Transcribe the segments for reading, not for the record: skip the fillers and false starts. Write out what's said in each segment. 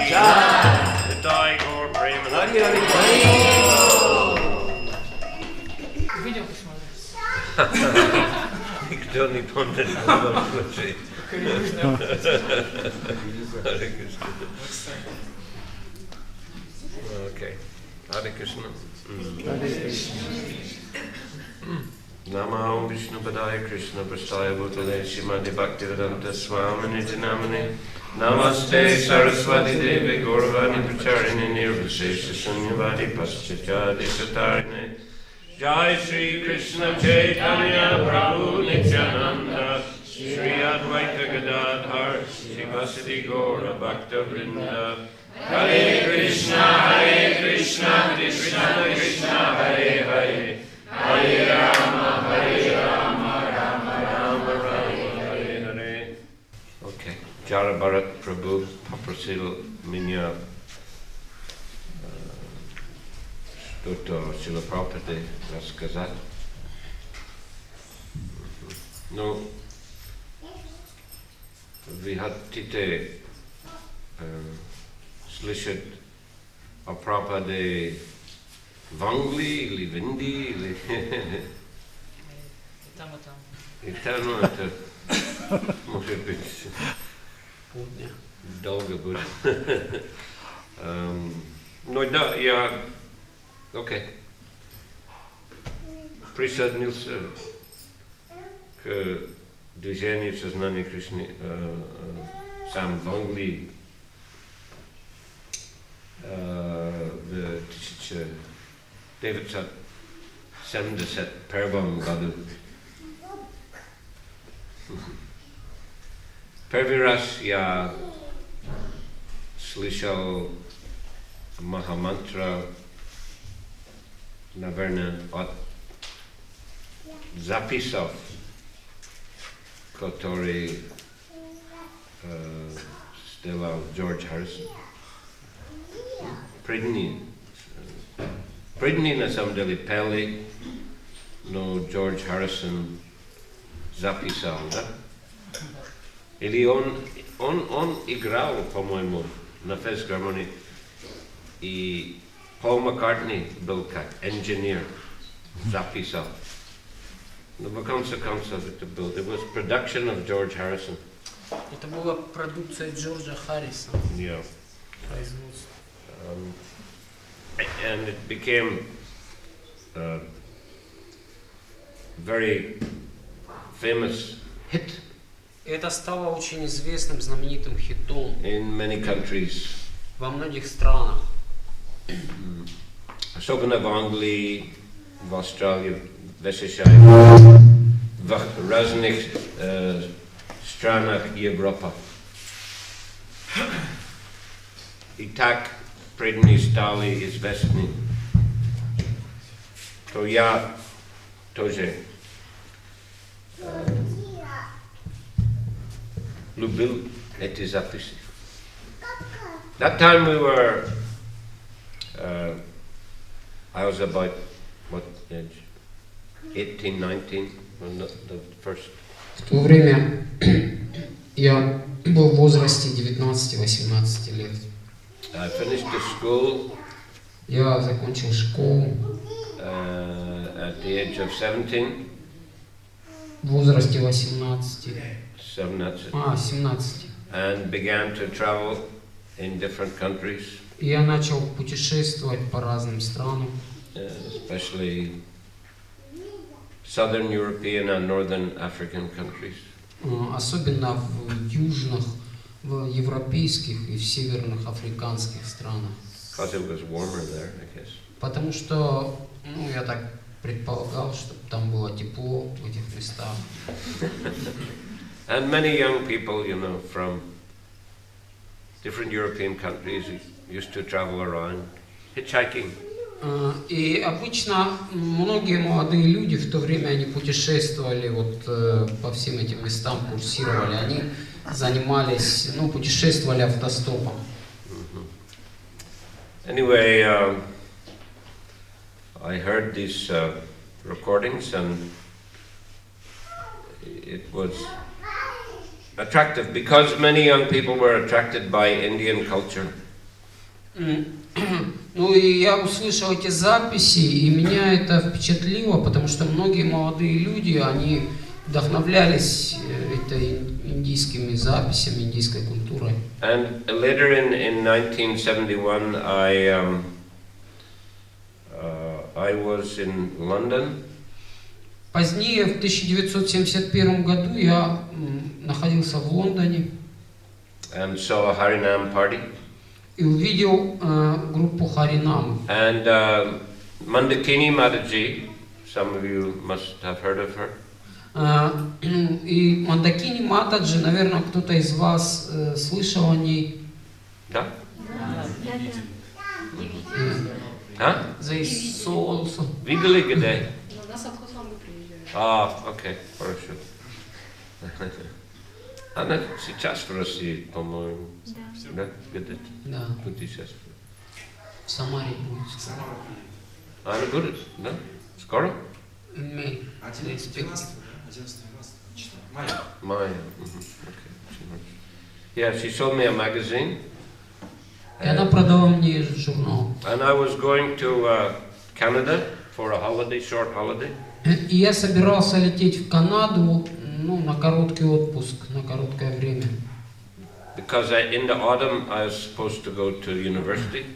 Jai. Nitai Gaur Premanand. Видео посмотрим. Никто не помнит, что случай. Okay. Hare Krishna. Namo Vishnu Padaya Krishna Prasthaya Bhutale Srimati Bhaktivedanta Swamini Janamani Namaste Saraswati Devi Gauravani Pracharini Nirvishesha Sunyavadi Paschachadi Satarine Jai Shri Krishna Chaitanya Prabhu Nityananda Shri Advaita Gadadhar Srivasadi Gaura Bhakta Vrinda Hare Krishna Krishna Krishna Hare Hare Hare Rama Rama Rama Hare Hare. Okay. Jara Bharat Prabhu poprosil меня что-то Шриле Прабхупаде рассказать. Ну, вы хотите слышать о Прабхупаде в Англии или в Индии или... И там, и там. И там, ну, это может быть долго будет. Но да, я присоединился к движению сознания Кришны сам в Англии в 1971 году. Первый раз я слышал Махамантра, наверное, от записов, которые сделал Джордж Харрисон. Преданные на самом деле пели, но Джордж Харрисон записал, да? Или он играл, по-моему, на физгармонии, и Пол Маккартни был как инженер, записал. Но в конце концов это был, it was production of George Harrison. Это была продукция Джорджа Харрисона. Yeah. Производство. And it became a very famous hit. Это стало очень известным, знаменитым хитом In many countries. во многих странах. Особенно в Англии, в Австралии, в США, в разных странах Европы. И так преданные стали известны. То я тоже любил эти записи. That time we were, I was about, what age? 18, 19, when the first. В то время я был в возрасте 19-18 лет. I finished the school Я закончил школу at the age of 17. в возрасте 18. 17. 17. And began to travel in different countries. И я начал путешествовать по разным странам. Especially Southern European and Northern African countries. Особенно в южных, в европейских и в северных африканских странах. Because it was warmer there, I guess. Потому что, я так предполагал, что там было тепло в этих местах. And many young people, from different European countries used to travel around hitchhiking. И обычно многие молодые люди в то время они путешествовали по всем этим местам, курсировали, они занимались, путешествовали автостопом. Anyway, I heard these recordings and it was attractive because many young people were attracted by Indian culture. Ну и я услышал эти записи, и меня это впечатлило, потому что многие молодые люди, они вдохновлялись этой индийскими записями, индийской культурой. And later in 1971, I was in London. Позднее, в 1971 году, я находился в Лондоне And saw a Harinam party. и увидел группу Харинам. And Mandakini Mataji, some of you must have heard of her. И Мандакини Матаджи, наверное, кто-то из вас слышал о ней. Да? А? За Иисусом. Видели где? Нас откуда он приезжает? Окей, хорошо. Она сейчас в России, по-моему. Да? Где-то? Да, Путешествует. в Самаре будет скоро. Она будет, да? Скоро? In May. They expect. 11-12 мая. Maya. Okay. Yeah, she sold me a magazine. И она продала мне журнал. And I was going to Canada for a holiday, short holiday. И я собирался лететь в Канаду, ну, на короткий отпуск, на короткое время. Because in the autumn I was supposed to go to university.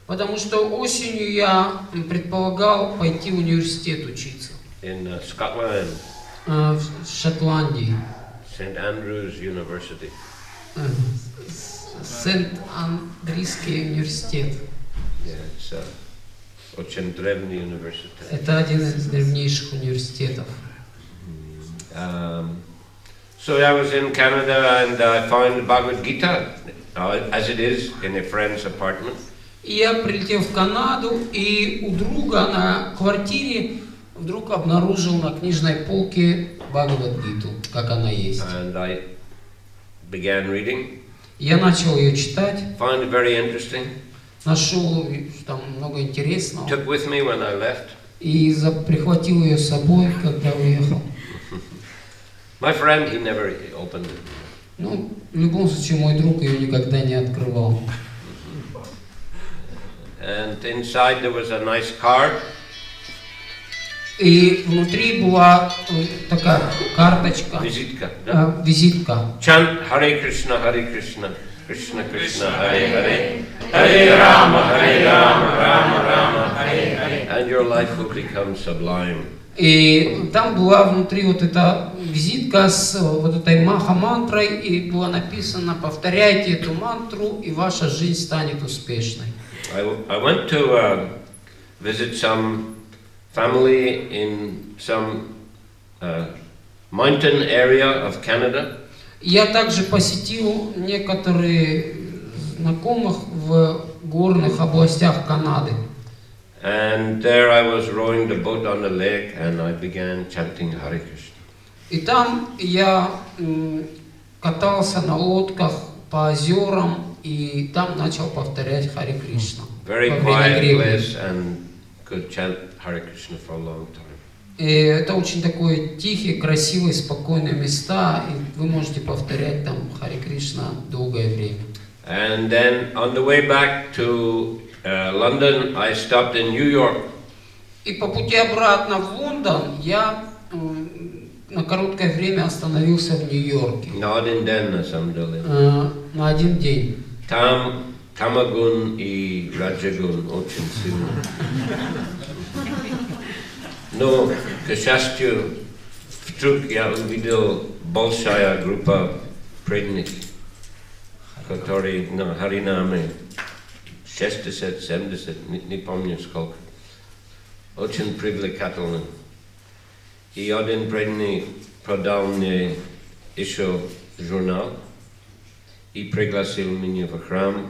Потому что осенью я предполагал пойти в университет учиться. In Scotland. В Шотландии. St. Andrew's University. Сент-Андрийский университет. Yeah, it's очень древний университет. Это один из древнейших университетов. So I was in Canada and I found Bhagavad Gita, as it is, in a friend's apartment. И я прилетел в Канаду, и у друга на квартире вдруг обнаружил на книжной полке Бхагавад-гиту, как она есть. And I began reading. Я начал ее читать, Found it very interesting. нашел там много интересного, Took with me when I left. и прихватил ее с собой, когда уехал. My friend, he never opened it. Ну, в любом случае, мой друг ее никогда не открывал. And inside there was a nice card. И внутри была такая карточка, Визитка, да? визитка. Chant Hare Krishna, Krishna Krishna, Hare Hare, Hare Rama, Rama Rama, Hare Hare, and your life will become sublime. И там была внутри вот эта визитка с вот этой маха-мантрой, и было написано: повторяйте эту мантру, и ваша жизнь станет успешной. I went to visit some family in some mountain area of Canada. Я также посетил некоторые знакомых в горных областях Канады. And there I was rowing the boat on the lake and I began chanting Hare Krishna. И там я катался на лодках по озерам, и там начал повторять Харе Кришна. Very quiet place and could chant Hare Krishna for a long time. И это очень такое тихие, красивые, спокойные места, и вы можете повторять там Харе Кришна долгое время. And then on the way back to London, I stopped in New York. И по пути обратно в Лондон я на короткое время остановился в Нью-Йорке. На один день, на самом деле. На один день. Там Тамагун и Раджагун очень сильно. Но, к счастью, вдруг я увидел большая группа преданных, которые на Харинаме 60-70, не помню сколько. Очень привлекательно. И один преданный продал мне еще журнал и пригласил меня в храм.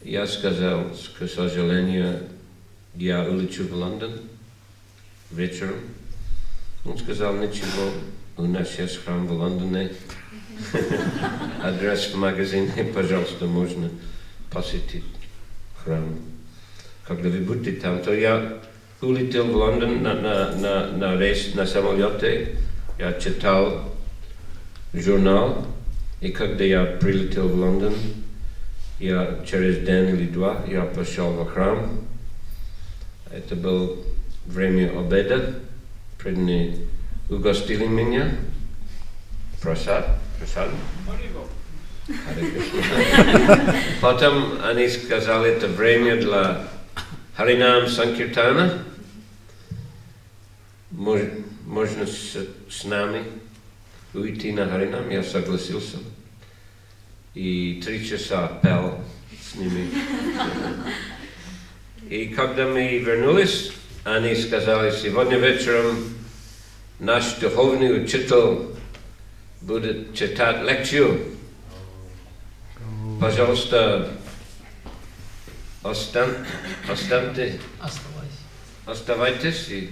Я сказал, к сожалению, я улечу в Лондон вечером. Он сказал: ничего, у нас есть храм в Лондоне. Адрес в магазине, пожалуйста, можно посетить храм. Когда вы будете там, то я улетел в Лондон на рейс на самолете. Я читал журнал, и когда я прилетел в Лондон, я через день или два я пошел в храм. Это было время обеда. Преданные угостили меня. Просад. Потом они сказали, это время для Харинам Санкиртана. Можно с нами уйти на Харинам. Я согласился. И 3 часа пел с ними. И когда мы вернулись, они сказали, сегодня вечером наш духовный учитель будет читать лекцию. Пожалуйста, оставайтесь и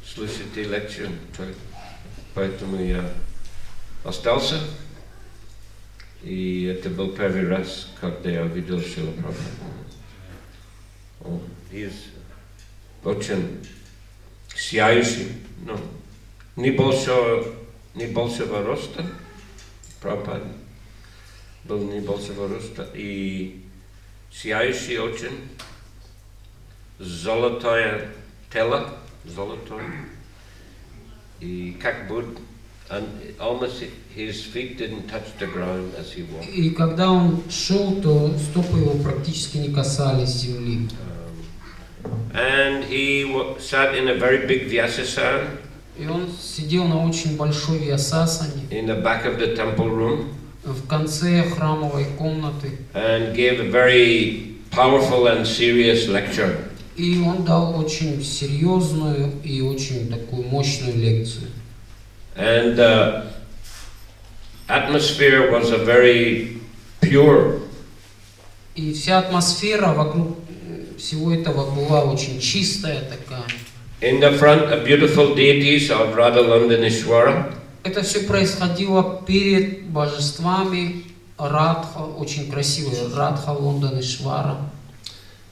слушайте лекцию. Поэтому я остался. И это был первый раз, когда я видел Шриле Прабхупаде. Он очень сияющий, но небольшого роста. Прабхупада был небольшого роста и сияющий очень, золотое тело, золотое, и как будто almost his feet didn't touch the ground as he walked. И когда он шел, то стопы его практически не касались земли. And he sat in a very big vyasasana. И он сидел на очень большой вьясасане. In the back of the temple room. В конце храмовой комнаты. And gave a very powerful and serious lecture. И он дал очень серьезную и очень такую мощную лекцию. And the atmosphere was a very pure. И вся атмосфера вокруг всего этого была очень чистая такая. In the front, a beautiful deities of Radha Landanishwara. Это все происходило перед божествами Радха, очень красивые, Радха Ланданишвара.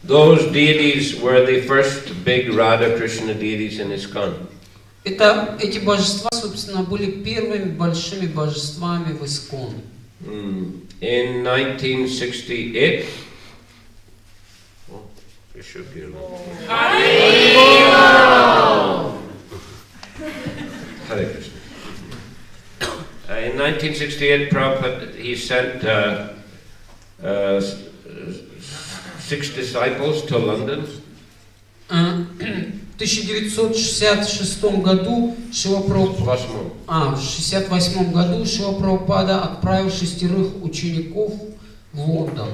Those deities were the first big Radha Krishna deities in ISKCON. Эти божества, собственно, были первыми большими божествами в ИСККОН. In 1968, Hare Krishna. In 1968, Prabhupada, he sent 6 disciples to London. В 1966 году Шрила Прабхупада, в 1968 году Шрила Прабхупада отправил 6 учеников в Лондон.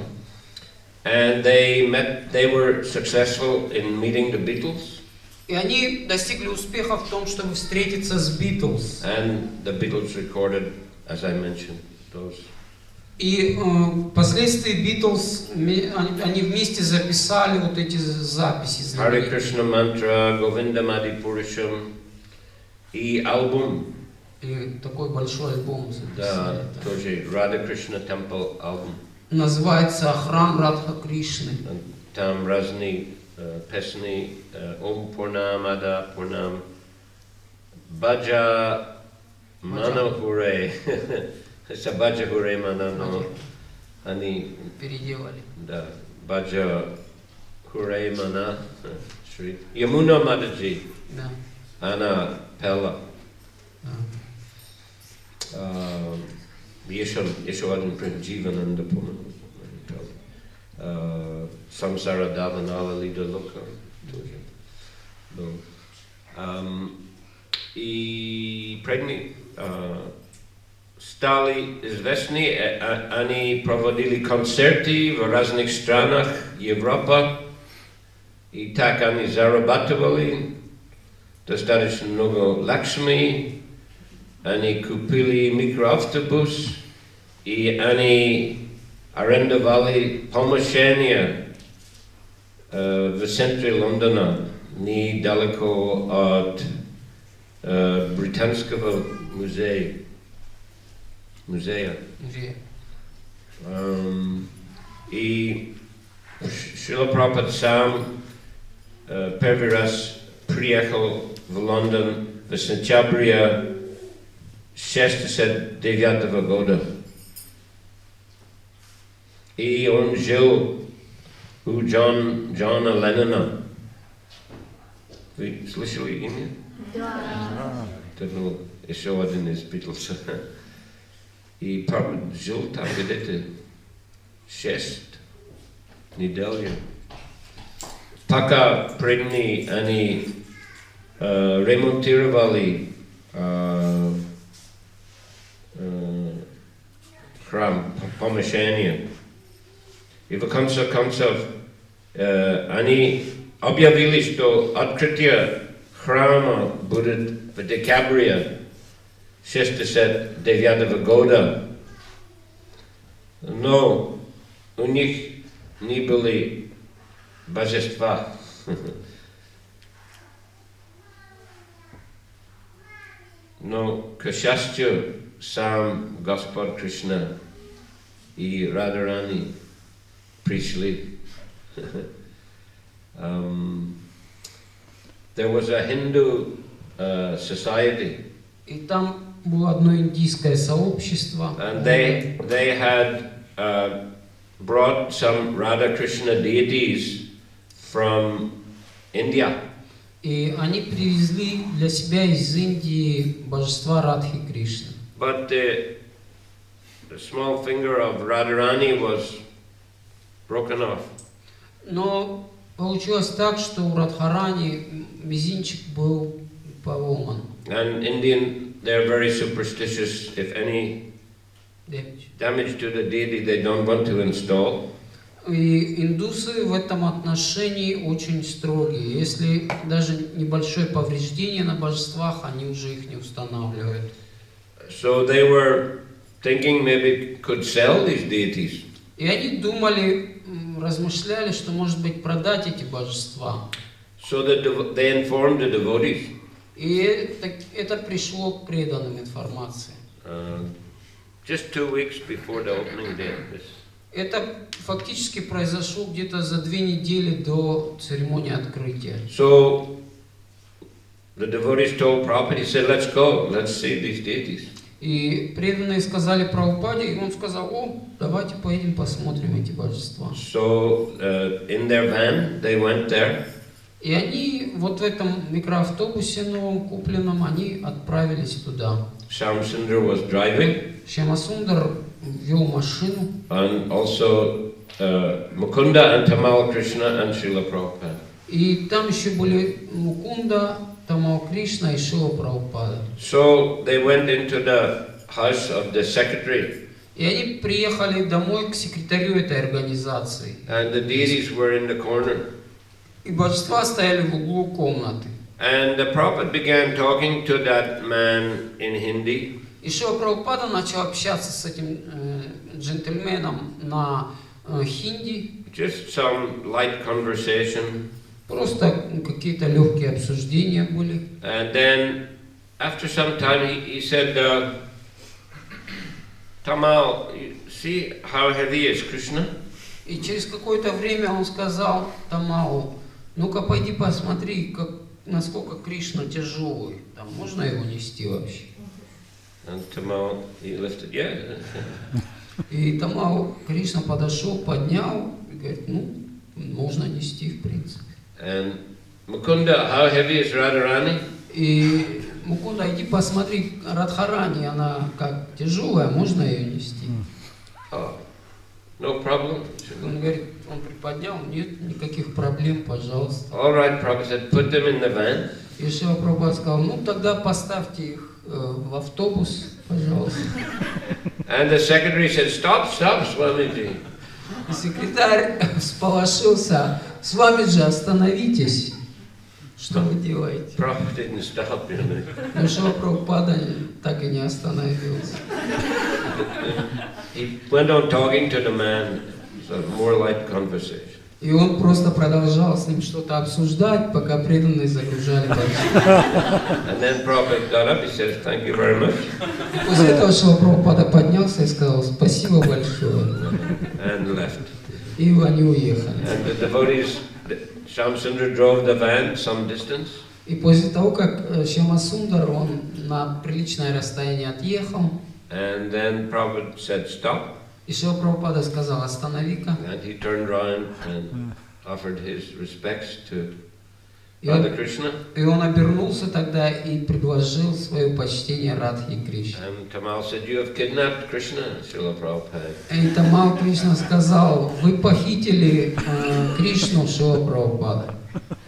And they were successful in meeting the Beatles. И они достигли успеха в том, чтобы встретиться с Beatles. And the Beatles recorded, as I mentioned, those. И впоследствии Beatles, они вместе записали вот эти записи. Hare Krishna Mantra, Govindam Adi Purusham, и альбом. И такой большой альбом записали. Да, тоже Radha Krishna Temple альбом. Называется «Храм Радха Кришны». Там разные песни, Ом Пурнам Ада Пурнам, Баджа Мано Хуре. Это Баджа Хуре Мана, но они переделали. Да, Баджа Хуре Мана, Ямуна Мададжи. Да. Она пела. Еще один принцип Дживананда, по-моему, Самсара Даванала Лида Лока тоже был. И преданные стали известны, они проводили концерты в разных странах Европы, и так они зарабатывали достаточно много лакшми. Они купили микроавтобус, и они арендовали помещение в центре Лондона, недалеко от британского музея. И Шрила Прабхупада сам первый раз приехал в Лондон в сентябре 1969 года. И он жил у Джона Леннона. Вы слышали имя? Да. Это был еще один из Битлз. И папа жил там где-то 6 недель. Пока преданные они ремонтировали храм, помещение. И в конце концов они объявили, что открытие храма будет в декабре 1969 года. Но у них не были божества. Но, к счастью, сам Господь Кришна и Радharani пришли. There was a Hindu society. И там было одно индийское сообщество. And they had brought some Radha Krishna deities from India. И они привезли для себя из Индии божества Радхи Кришны. But the small finger of Radharani was broken off. Но получилось так, что у Радхарани мизинчик был поломан. And Indian, they're very superstitious. If any damage to the deity, they don't want to install. И индусы в этом отношении очень строгие. Если даже небольшое повреждение на божествах, они уже их не устанавливают. So they were thinking maybe could sell these deities. И они думали, размышляли, что может быть продать эти божества. So that they informed the devotees. И это пришло к преданным информации. Just 2 weeks before the opening day. Это фактически произошло где-то за 2 недели до церемонии открытия. So the devotees told Prabhupada, he said, let's go, let's see these deities. И преданные сказали Прабхупаде, и он сказал: о, давайте поедем посмотрим эти божества. So in their van, they went there. И они вот в этом микроавтобусе новом купленном, они отправились туда. Shamsundar was driving. Шьямасундар вел машину. And also Mukunda and Tamal Krishna and Srila Prabhupada. И там еще были Мукунда, Тамал Кришна и Шрила Прабхупада. So they went into the house of the secretary. И они приехали домой к секретарю этой организации. And the deities were in the corner. И божества стояли в углу комнаты. And the Prabhupada began talking to that man in Hindi. И Шрила Прабхупада начал общаться с этим джентльменом на хинди. Just some light conversation. Просто какие-то легкие обсуждения были. And then, after some time, he said, Tamal, see how heavy is Krishna? И через какое-то время он сказал Тамалу: ну-ка пойди посмотри, насколько Кришна тяжелый. Там можно его нести вообще? And Tamal, he lifted, yeah. И Тамал, Кришна подошел, поднял и говорит: ну, можно нести в принципе. And Mukunda, how heavy is Radharani? И Мукунда, иди посмотри, Радхарани, она как тяжелая, можно ее нести? Oh, no problem. Он говорит, он приподнял: нет никаких проблем, пожалуйста. All right, Prabhupada said, put them in the van. И Шрила Прабхупада сказал: ну тогда поставьте их в автобус, пожалуйста. And the secretary said, stop, Swamiji. И секретарь всполошился: с вами же остановитесь, что вы делаете? Prabhupada didn't stop, you know. Но Шрила Прабхупада так и не остановился. He went on talking to the man, so more light conversation. И он просто продолжал с ним что-то обсуждать, пока преданные загружали божества. And then Prabhupada got up, he said, thank you very much. И после этого Шрила Прабхупада поднялся и сказал: спасибо большое. And left. И они уехали. And the devotees, Shamsundar drove the van some distance. И после того, как Шьямасундар, он на приличное расстояние отъехал, And then Prabhupada said, stop. И Шрила Прабхупада сказал: останови-ка. And he turned around and offered his respects to И он, Radha Krishna. и он обернулся тогда и предложил свое почтение Радхе Кришне. And Tamal said, "You have kidnapped Krishna, Srila Prabhupada." И Тамал Кришна сказал: вы похитили Кришну, Шрила Прабхупада.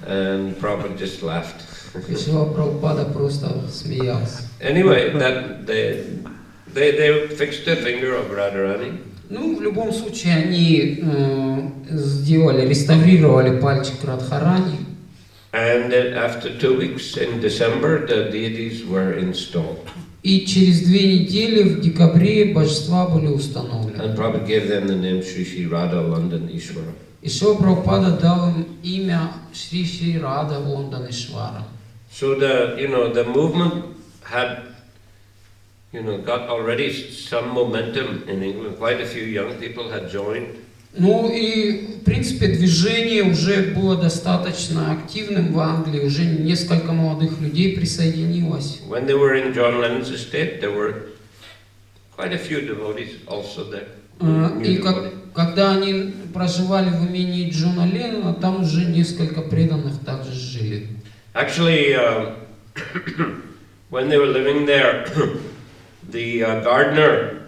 And Prabhupada just laughed. И Шрила Прабхупада просто смеялся. Anyway, that they fixed the finger of Radharani. Ну, в любом случае, они реставрировали пальчик Радхарани. And then after 2 weeks in December, the deities were installed. И через 2 недели в декабре божества были установлены. And Prabhupada gave them the name Shri Shri Radha London Ishvara. И Шрила Прабхупада дал им имя Шри Шри Рада Лондон Ишвара. So the movement had, got already some momentum in England. Quite a few young people had joined. Ну и, в принципе, движение уже было достаточно активным в Англии, уже несколько молодых людей присоединилось. When they were in John Lennon's estate, there were quite a few devotees also there. И когда они проживали в имении Джона Леннона, там уже несколько преданных также жили. Actually, when they were living there, the gardener,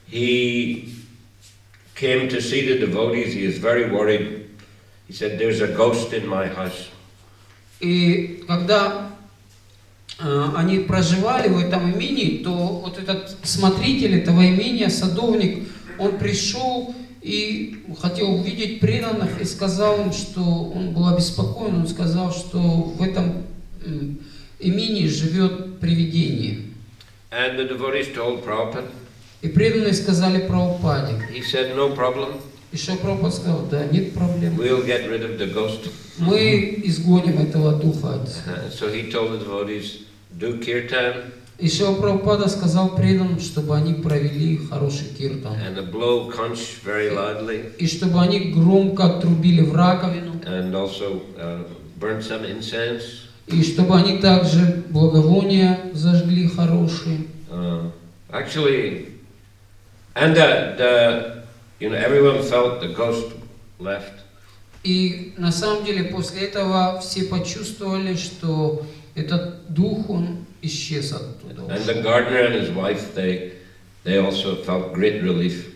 he came to see the devotees. He is very worried. He said, "There's a ghost in my house." И когда они проживали в этом имении, то вот этот смотритель этого имения, садовник, он пришел и хотел увидеть преданных и сказал им, что он был обеспокоен. Он сказал, что в этом имении живет привидение. And the devotees told Prabhupada. И преданные сказали Прабхупаде. He said, "No problem. И Шрила Прабхупада сказал: да, нет проблем. We'll get rid of the ghost." Мы изгоним этого духа. So he told the devotees, "Do kirtan." И Шрила Прабхупада сказал преданным, чтобы они провели хороший киртан. And blow conch very loudly. И чтобы они громко трубили в раковину. And also burn some incense. И чтобы они также благовония зажгли хорошие. Actually, and everyone felt the ghost left. И на самом деле после этого все почувствовали, что этот дух, он исчез оттуда. And the gardener and his wife, they also felt great relief.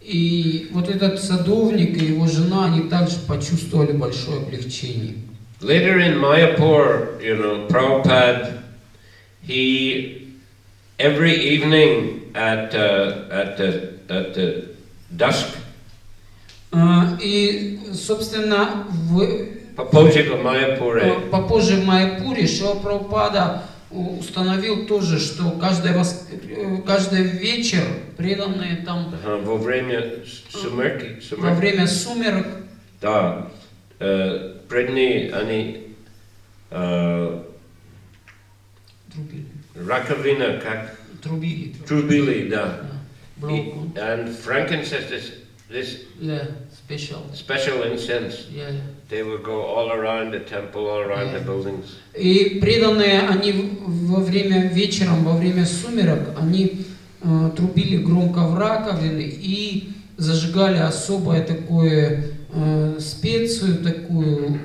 И вот этот садовник и его жена, они также почувствовали большое облегчение. Later in Mayapur, Prabhupada, he every evening at dusk. И, собственно, попозже в Майяпуре Шрила Прабхупада установил тоже, что каждый вечер преданные там во время сумерек, да, преданные они раковина как трубили, да. And frankincense, this special incense, they would go all around the temple, all around the buildings. И преданные, они во время сумерек, они трубили громко в раковины и зажигали особое такое специю, такую,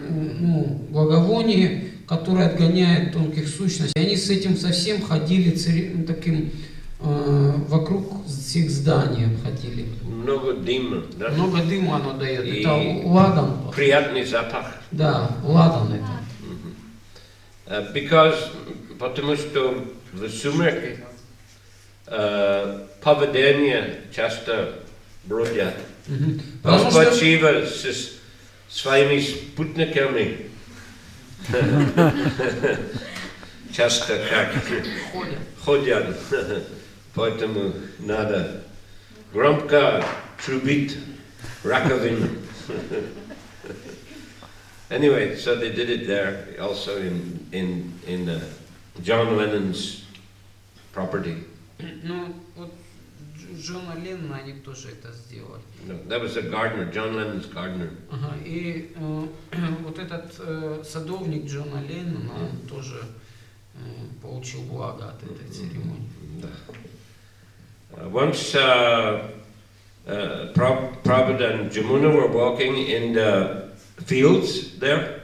благовоние, которое отгоняет тонких сущностей. Они с этим совсем ходили таким вокруг всех зданий ходили. Много дыма, да? Много дыма оно дает. Это ладан. Приятный запах. Да, ладан это. Потому что в сумерке поведение часто бродят. Спасибо с своими спутниками. Часто как ходят. Поэтому надо громко трубить раковину. Anyway, so they did it there, also in John Lennon's property. Ну, вот Джона Леннона они тоже это сделали. No, that was a gardener, John Lennon's gardener. Ага, и вот этот садовник Джона Леннона, он тоже получил благо от этой церемонии. Да. Once Prabhupada and Jamuna were walking in the fields there.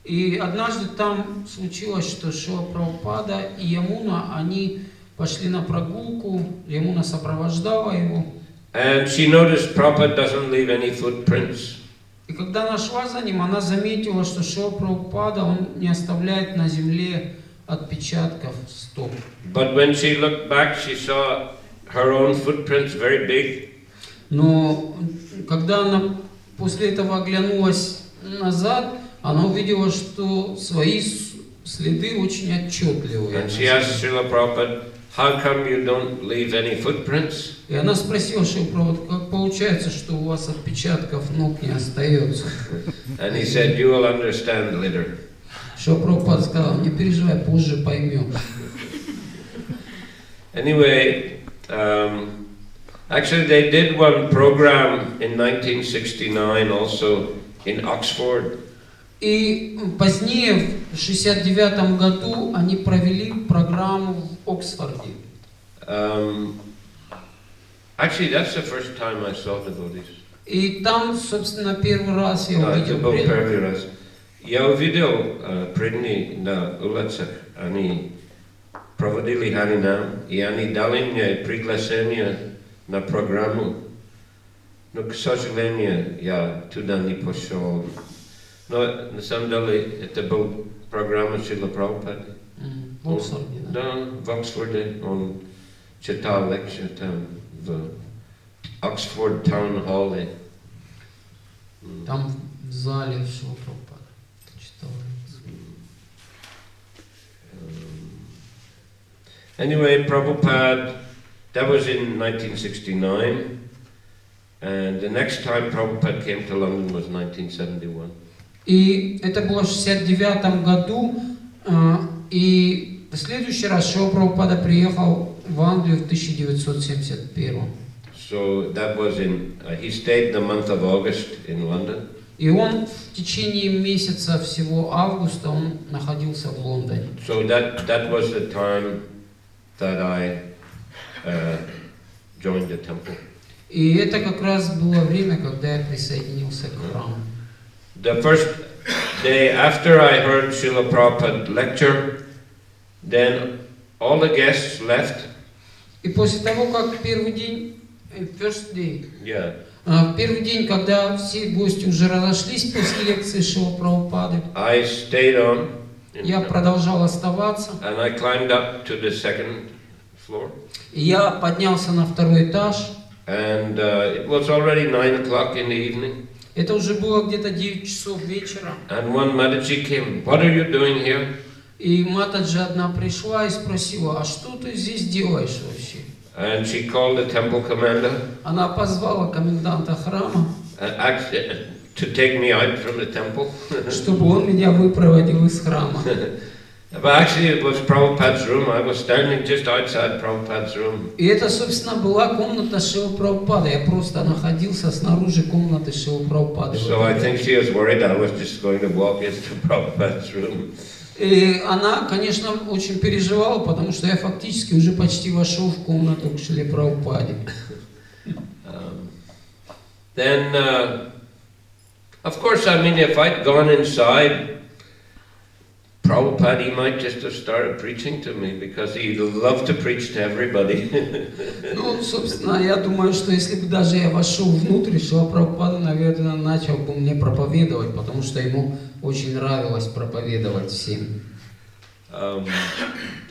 И однажды там случилось, что Шрила Прабхупада и Ямуна, они пошли на прогулку, Ямуна сопровождала его. And she noticed Prabhupada doesn't leave any footprints. И когда она шла за ним, она заметила, что Шрила Прабхупада, он не оставляет на земле отпечатков стоп. But when she looked back, she saw her own footprints very big. Но когда она после этого оглянулась назад, она увидела, что свои следы очень отчетливые. And she asked Srila Prabhupada, how come you don't leave any footprints? И она спросила Шрилу Прабхупаду, как получается, что у вас отпечатков ног не остается? And he said, you will understand later. Шрила Прабхупада сказал, не переживай, позже поймем. Anyway, actually they did one program in 1969 also in Oxford. И позднее, в 1969 году, они провели программу в Оксфорде. Actually, that's the first time I saw the devotees. И там, собственно, первый раз я увидел Это был преданных. первый раз. Я увидел преданных на улицах, они проводили Харинам, и они дали мне приглашение на программу. Но, к сожалению, я туда не пошел. Но на самом деле это была программа Шрилы Прабхупады. В Оксфорде, да? Да, в Оксфорде. Он читал лекцию там, в Оксфорд Таун-холле. Там в зале Шрила Прабхупада читал лекцию. Anyway, Prabhupada, that was in 1969. And the next time Prabhupada came to London was 1971. И это было в 1969 году, и в следующий раз Шрила Прабхупада приехал в Англию в 1971. So that was he stayed the month of August in London. И он в течение месяца всего августа он находился в Лондоне. So that was the time that I joined the temple. И это как раз было время, когда я присоединился к храму. The first day after I heard Srila Prabhupada lecture, then all the guests left. И после того, как первый день, first day, Yeah. первый день, когда все гости уже разошлись после лекции Шрилы Прабхупады, I stayed on. я продолжал оставаться. And I climbed up to the second floor. И я поднялся на второй этаж. And it was already 9 o'clock in the evening. Это уже было где-то 9 часов вечера. And one Mataji came, what are you doing here? И Матаджи одна пришла и спросила, а что ты здесь делаешь вообще? And she called the temple commander Она позвала коменданта храма, asked to take me out from the temple. чтобы он меня выпроводил из храма. But actually it was Prabhupada's room. I was standing just outside Prabhupada's room. И это, собственно, была комната Шрилы Прабхупады. Я просто находился снаружи комнаты Шрилы Прабхупады. So I think she was worried I was just going to walk into Prabhupada's room. И она, конечно, очень переживала, потому что я фактически уже почти вошел в комнату к Шриле Прабхупаде. Then, of course, I mean, if I'd gone inside, Prabhupada, he might just have started preaching to me because he loved to preach to everybody. Ну, собственно, я думаю, что если бы даже я вошел внутрь, Шрила Прабхупада, наверное, начал бы мне проповедовать, потому что ему очень нравилось проповедовать всем.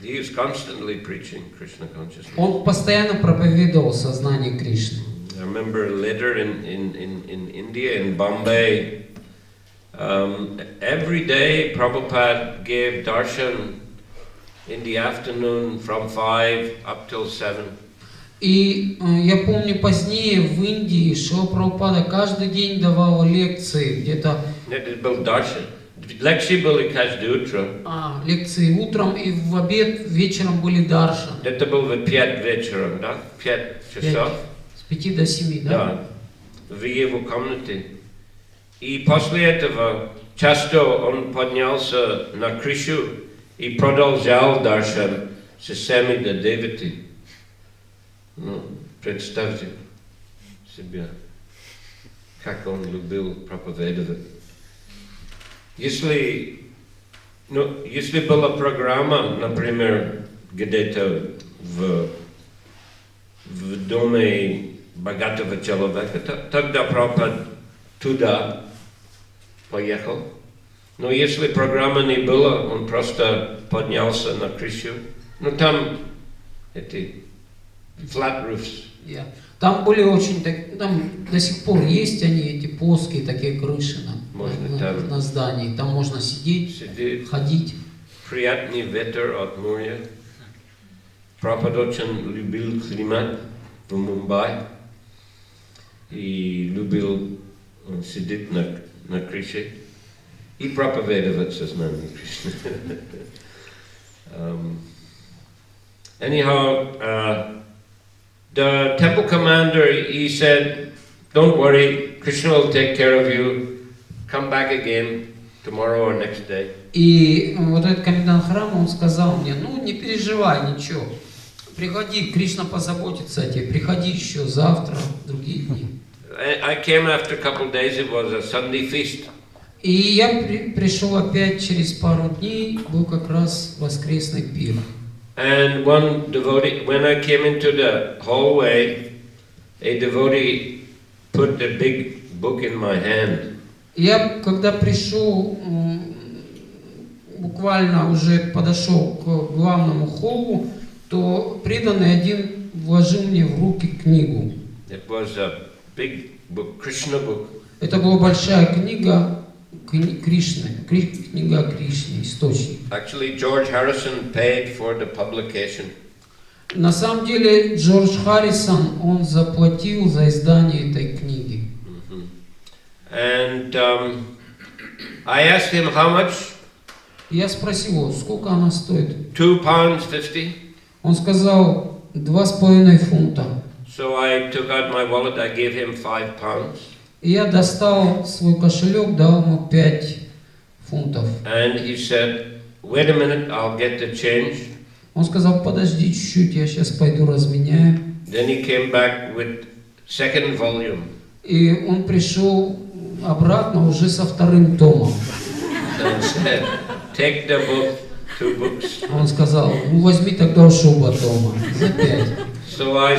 He was constantly preaching Krishna consciousness. Он постоянно проповедовал сознание Кришны. I remember later in India, in Bombay, every day Prabhupada gave darshan in the afternoon from 5 up till 7. И я помню, позднее в Индии Шрила Прабхупада каждый день давал лекции, где-то Это был darshan. Лекции были каждое утро. лекции утром и в обед, вечером были даршан. Это было в 5 вечера, да? 5 часов. С 5 до 7, да? Да. В его комнате. И после этого часто он поднялся на крышу и продолжал даршан с 7 до 9. Ну, Представьте себе, как он любил проповедовать. Если была программа, например, где-то в доме богатого человека, тогда Прабхупада туда поехал. Но если программы не было, он просто поднялся на крышу. Ну там эти flat roofs. Yeah. Там были очень, там до сих пор есть они, эти плоские такие крыши на здании. Там можно сидеть, ходить. Приятный ветер от моря. Прабхупада очень любил климат в Мумбаи и любил сидеть на крыше и проповедовать сознание Кришны. Anyhow, the temple commander, he said, don't worry, Krishna will take care of you, come back again tomorrow or next day. И вот этот комендант храма, он сказал мне, ну не переживай, ничего, приходи, Кришна позаботится о тебе, приходи еще завтра, другие дни. I came after a couple of days, it was a Sunday feast. И я пришел опять через пару дней, был как раз воскресный пир. And one devotee, when I came into the hallway, a devotee put a big book in my hand. Я, когда пришел, буквально уже подошел к главному холлу, то преданный один вложил мне в руки книгу. It was a big book, Krishna book. Это была большая книга Кришны, книга Кришны, источник. Actually, George Harrison paid for the publication. На самом деле, Джордж Харрисон, он заплатил за издание этой книги. And I asked him how much. Я спросил его, сколько она стоит. £2.50. Он сказал, 2,5 фунта. So I took out my wallet, I gave him £5. И я достал свой кошелек, дал ему 5 фунтов. And he said, wait a minute, I'll get the change. Он сказал, подожди чуть-чуть, я сейчас пойду разменяю. Then he came back with second volume. И он пришел обратно уже со вторым томом. And said, take the book, 2 books. Он сказал, ну возьми тогда уж оба тома, за 5. So I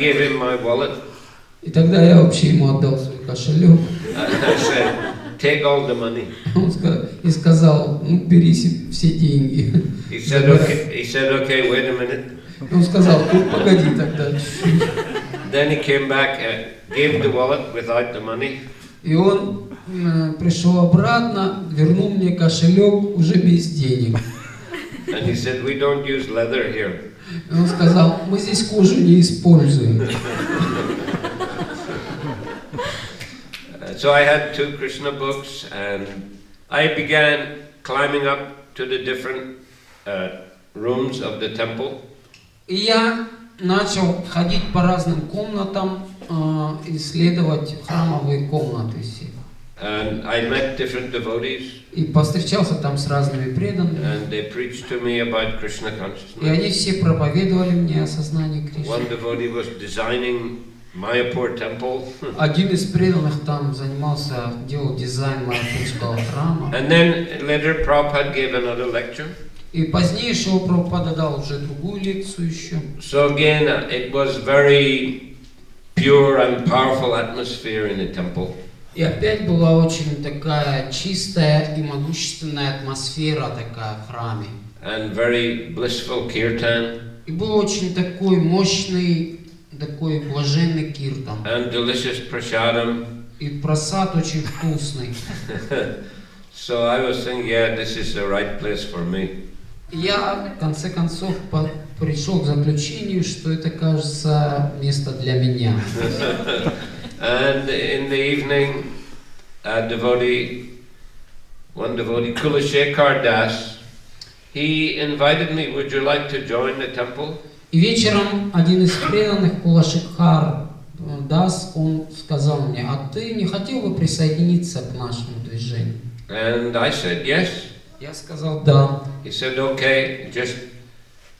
gave him my wallet. И тогда я вообще ему отдал свой кошелек. I said, take all the money. Он сказал, ну бери все деньги. He said, okay, wait a minute. Он сказал, ну погоди тогда чуть-чуть. Then he came back and gave the wallet without the money. И он пришел обратно, вернул мне кошелек уже без денег. And he said, we don't use leather here. И он сказал, мы здесь кожу не используем. So I had 2 Krishna books, and I began climbing up to the different rooms of the temple. И я начал ходить по разным комнатам, исследовать храмовые комнаты все. And I met different devotees. И повстречался там с разными преданными. And they preached to me about Krishna consciousness. И они все проповедовали мне о сознании Кришны. One devotee was designing Mayapur temple. Один из преданных там занимался, делал дизайн Майяпурского храма. And then later Prabhupada gave another lecture. И позднее Шрила Прабхупада дал уже другую лекцию еще. So again, it was very pure and powerful atmosphere in the temple. И опять была очень такая чистая и могущественная атмосфера такая в храме. And very blissful kirtan. И был очень такой мощный, такой блаженный киртан. And delicious prasadam. И просад очень вкусный. So I was thinking, yeah, this is the right place for me. Я в конце концов пришел к заключению, что это, кажется, место для меня. And in the evening, one devotee, Kulashekar Das, he invited me, would you like to join the temple? И вечером один из преданных, Кулашекхар Дас, он сказал мне, а ты не хотел бы присоединиться к нашему движению? And I said, yes. Я сказал, да. He said, okay, just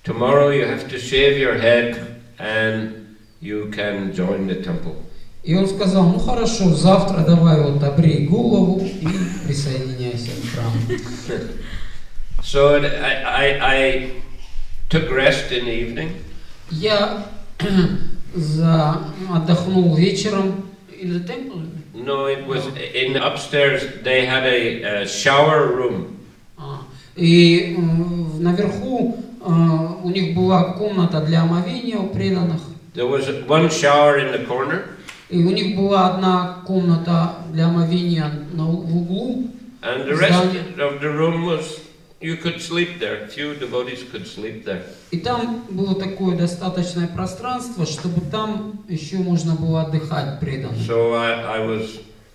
tomorrow you have to shave your head and you can join the temple. И он сказал, ну хорошо, завтра давай вот обрей голову и присоединяйся к храму. So I took rest in the evening. Я отдохнул вечером. In the temple? No, it was in upstairs. They had a shower room. И наверху у них была комната для омовения у преданных. There was one shower in the corner. И у них была одна комната для омовения в углу. And the rest of the room was, you could sleep there. Few devotees could sleep there. И там было такое достаточное пространство, чтобы там еще можно было отдыхать преданным. So I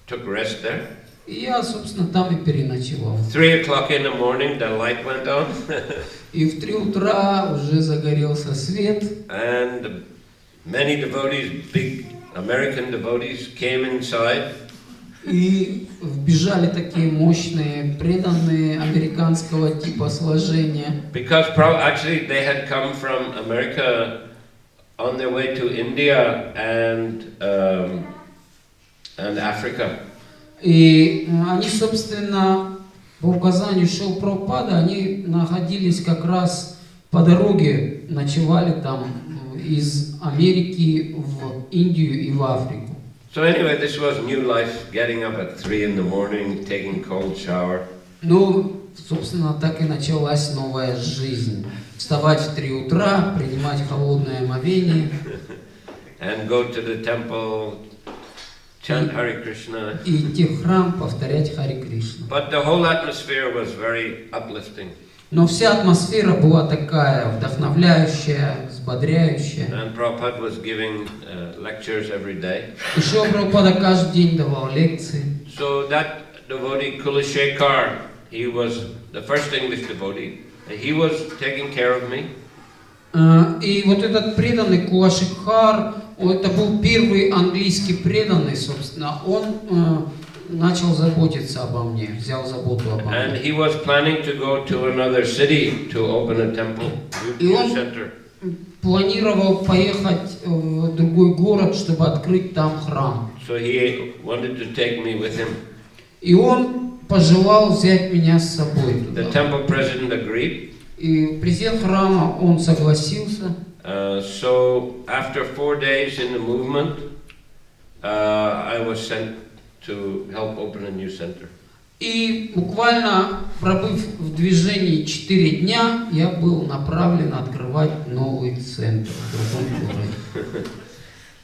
took rest there. И я, собственно, там и переночевал. 3 o'clock in the morning, the light went on. И в 3 утра уже загорелся свет. And many devotees, big American devotees, came inside. И вбежали такие мощные преданные американского типа сложения. Because actually they had come from America on their way to India and Africa. И они, собственно, по указанию Шрилы Прабхупады, они находились как раз по дороге, ночевали там из Америки в Индию и в Африку. So anyway, this was new life, getting up at 3 in the morning, taking cold shower. Ну, собственно, так и началась новая жизнь. Вставать в 3 утра, принимать холодное омовение. And go to the temple, chant Hare Krishna. И идти в храм, повторять Харе Кришна. But the whole atmosphere was very uplifting. Но вся атмосфера была такая вдохновляющая, взбодряющая. And Prabhupada was giving lectures every day. И Шрила Прабхупада каждый день давал лекции. So that devotee Kulashekar, he was the first English devotee. He was taking care of me. И вот этот преданный Кулашекхар, это был первый английский преданный, собственно, он начал заботиться обо мне, взял заботу обо мне. And he was planning to go to another city to open a temple, new center. Планировал поехать в другой город, чтобы открыть там храм. So he wanted to take me with him. И он пожелал взять меня с собой туда. The temple president agreed. И президент храма, он согласился. So after 4 days in the movement, I was sent to help open a new center. И буквально пробыв в движении 4 дня, я был направлен открывать новый центр в другом городе.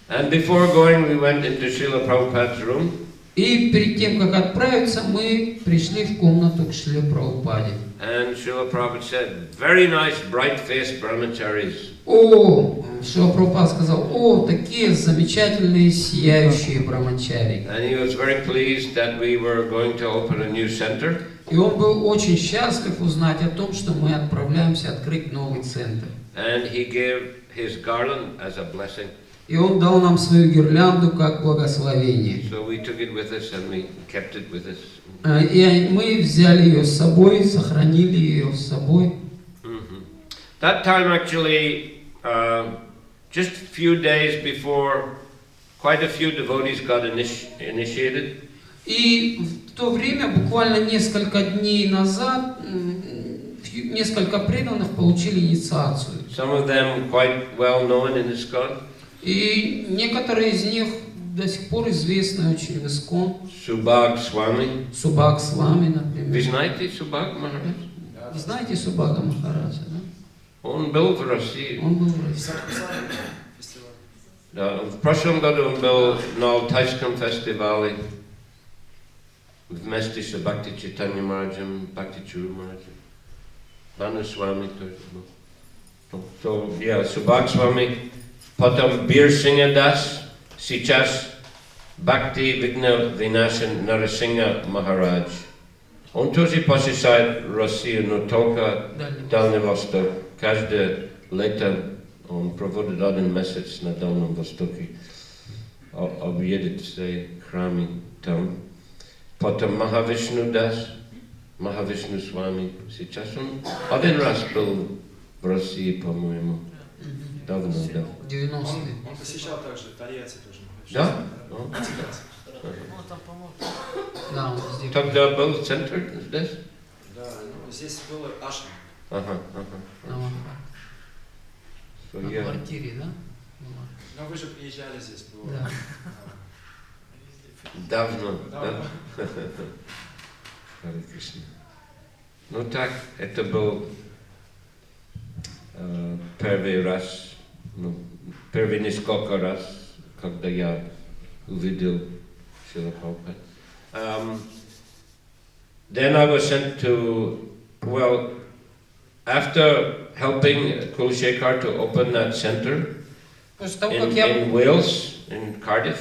And before going, we went into Шриле Прабхупаde's room. И перед тем, как отправиться, мы пришли в комнату к Шриле Прабхупаде. And Шрила Prabhupada said, very nice, bright-faced brahmacharis. Шрила Прабхупада сказал, такие замечательные, сияющие брамачари. And he was very pleased that we were going to open a new center. И он был очень счастлив узнать о том, что мы отправляемся открыть новый центр. And he gave his garland as a blessing. И он дал нам свою гирлянду как благословение. So we took it with us and we kept it with us. И мы взяли ее с собой, сохранили ее с собой. That time actually, just a few days before, quite a few devotees got initiated. И в то время, буквально несколько дней назад, несколько преданных получили инициацию. Some of them quite well known in ISKCON. И некоторые из них до сих пор известны очень в ISKCON. Subhag Swami. Субхаг Свами, например. Вы знаете Subhag Maharaj? Вы знаете Субхага Махараджа, да? Он был в России. Он был в России. Да, в прошлом году он был на Алтайском фестивале вместе с Бхакти Чайтанья Махараджем, Бхакти Чуру Махараджем. Бхану Свами тоже был. So, Subhag Swami. Потом Бир Сингха Дас, сейчас Бхакти Vigna Vinashan Нарасингха Махарадж. Он тоже посещает Россию, но только Дальний Восток. Каждое лето он проводит 1 месяц на Дальнем Востоке, объедет все храмы там. Потом Махавишну Дас, Махавишну Свами. Сейчас он 1 раз был в России, по-моему. Давно, да. 90-е. Он посещал также Тольятти тоже. Да? Ну, там поможет. Да, он везде. Тогда был центр здесь? Да, ну здесь было ашрам. Ага. На So, yeah. квартире, да? Была. Но вы же приезжали здесь, было. Да. Давно, да? Да. Харе Кришна. Ну так, это был первый раз, первый несколько раз, когда я увидел Шриле Прабхупаде. Then I was sent to, well, after helping Kulshekar to open that center После того, как in Wales, in Cardiff,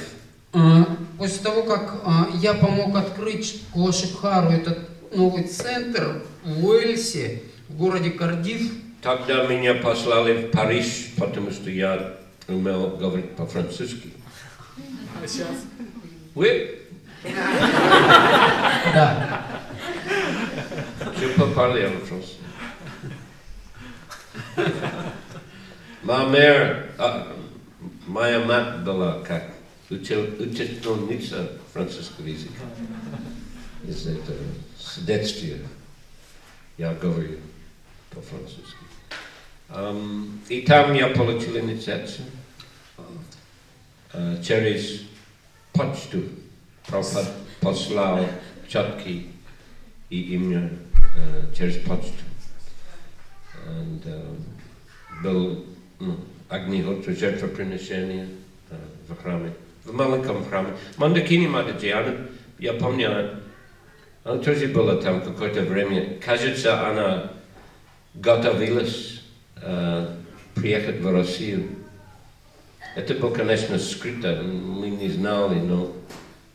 после того, как я помог открыть Кулашикхару, этот новый центр в Уэльсе, в городе Кардифф, тогда меня послали в Париж, потому что я умел говорить по-французски. А сейчас? Oui, да, je peux parler en français. Моя мать была как учительница французского языка. Из этого с детства я говорю по-французски. И там я получил инициацию через почту. Прабхупада послал четки и имя через почту. Был огнехотра, жертвоприношение в храме, в маленьком храме. Мандакини Мададжи, я помню, она тоже была там какое-то время. Кажется, она готовилась приехать в Россию. Это было, конечно, скрыто, мы не знали, но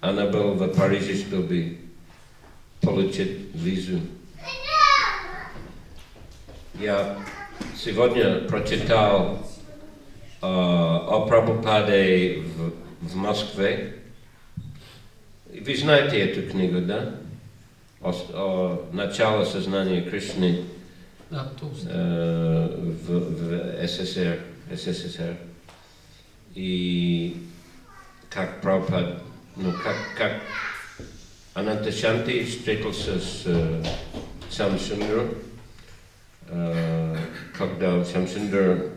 она была в Париже, чтобы получить визу. Я сегодня прочитал о Прабхупаде в Москве. Вы знаете эту книгу, да? О начале сознания Кришны в СССР. И как Прабхупада, как Ананташанти встретился с Самсундаром, когда Самсундар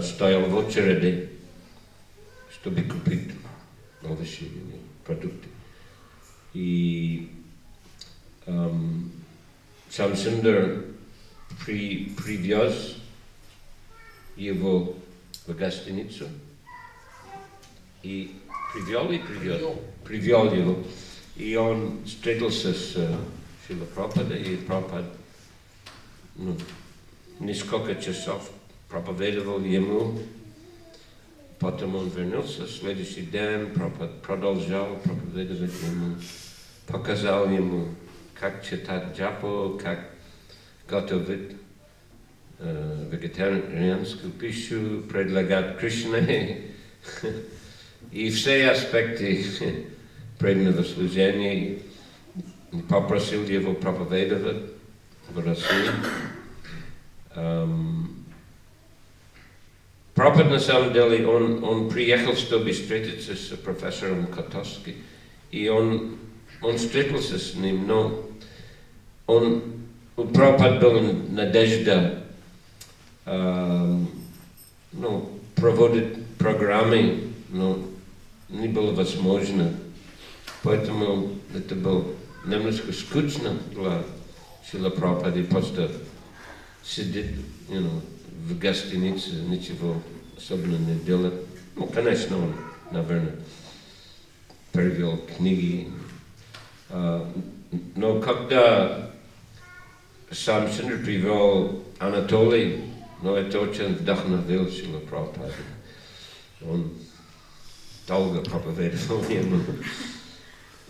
стоял в очереди, чтобы купить овощи, продукты. И Самсундар привез его в гостиницу и привел его. И он встретился с Шриле Прабхупадой, и Прабхупада несколько часов проповедовал ему. Потом он вернулся, следующий день Прабхупада продолжал проповедовать ему, показал ему, как читать джапу, как готовить вегетарианскую пищу, предлагать Кришне и все аспекты преданного служения. Попросил его проповедовать в России. Прабхупада, на самом деле, он приехал, чтобы встретиться с профессором Котовским, и он встретился с ним, но у Прабхупады была надежда проводить программы, но не было возможно. Поэтому это было немножко скучно для Шриле Прабхупады, просто сидеть в гостинице, ничего особенно не делать. Ну, конечно, он, наверное, перевел книги. Но когда сам Синдр привел Анатолий, это очень вдохновил Шриле Прабхупаду. Он долго проповедовал ему.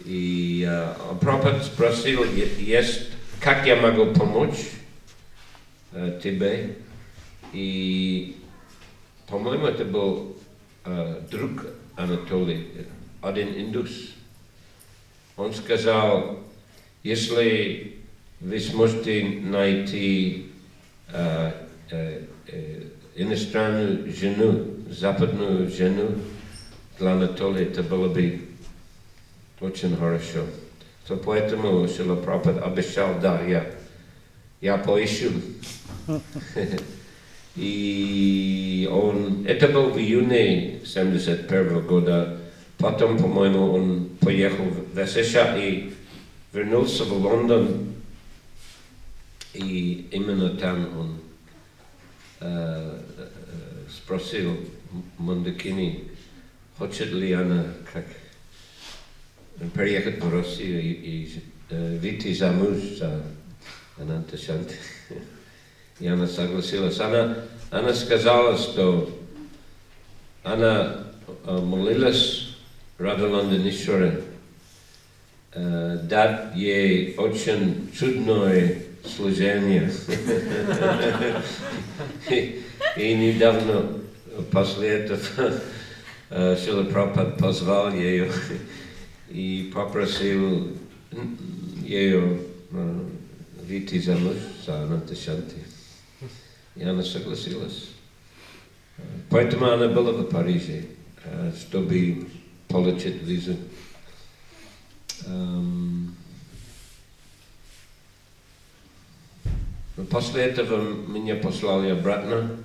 И Прабхупада спросил, как я могу помочь тебе. И, по-моему, это был друг Анатолий, один индус. Он сказал, если вы сможете найти иностранную жену, западную жену для Анатолия, это было бы очень хорошо. То поэтому Шрила Прабхупада обещал, да, я поищу. И это был в июне 1971 года. Потом, по-моему, он поехал в США и вернулся в Лондон. И именно там он спросил Мандакини, хочет ли она приехать в Россию и выйти замуж за Ананта Шанти. И она согласилась. Она сказала, что она молилась Радхаланденишваре дать ей очень чудное служение. И недавно после этого Шрила Прабхупада позвал ее и попросил ее выйти замуж за Ананта Шанти. И она согласилась. Поэтому она была в Париже, чтобы получить визу. После этого меня послали обратно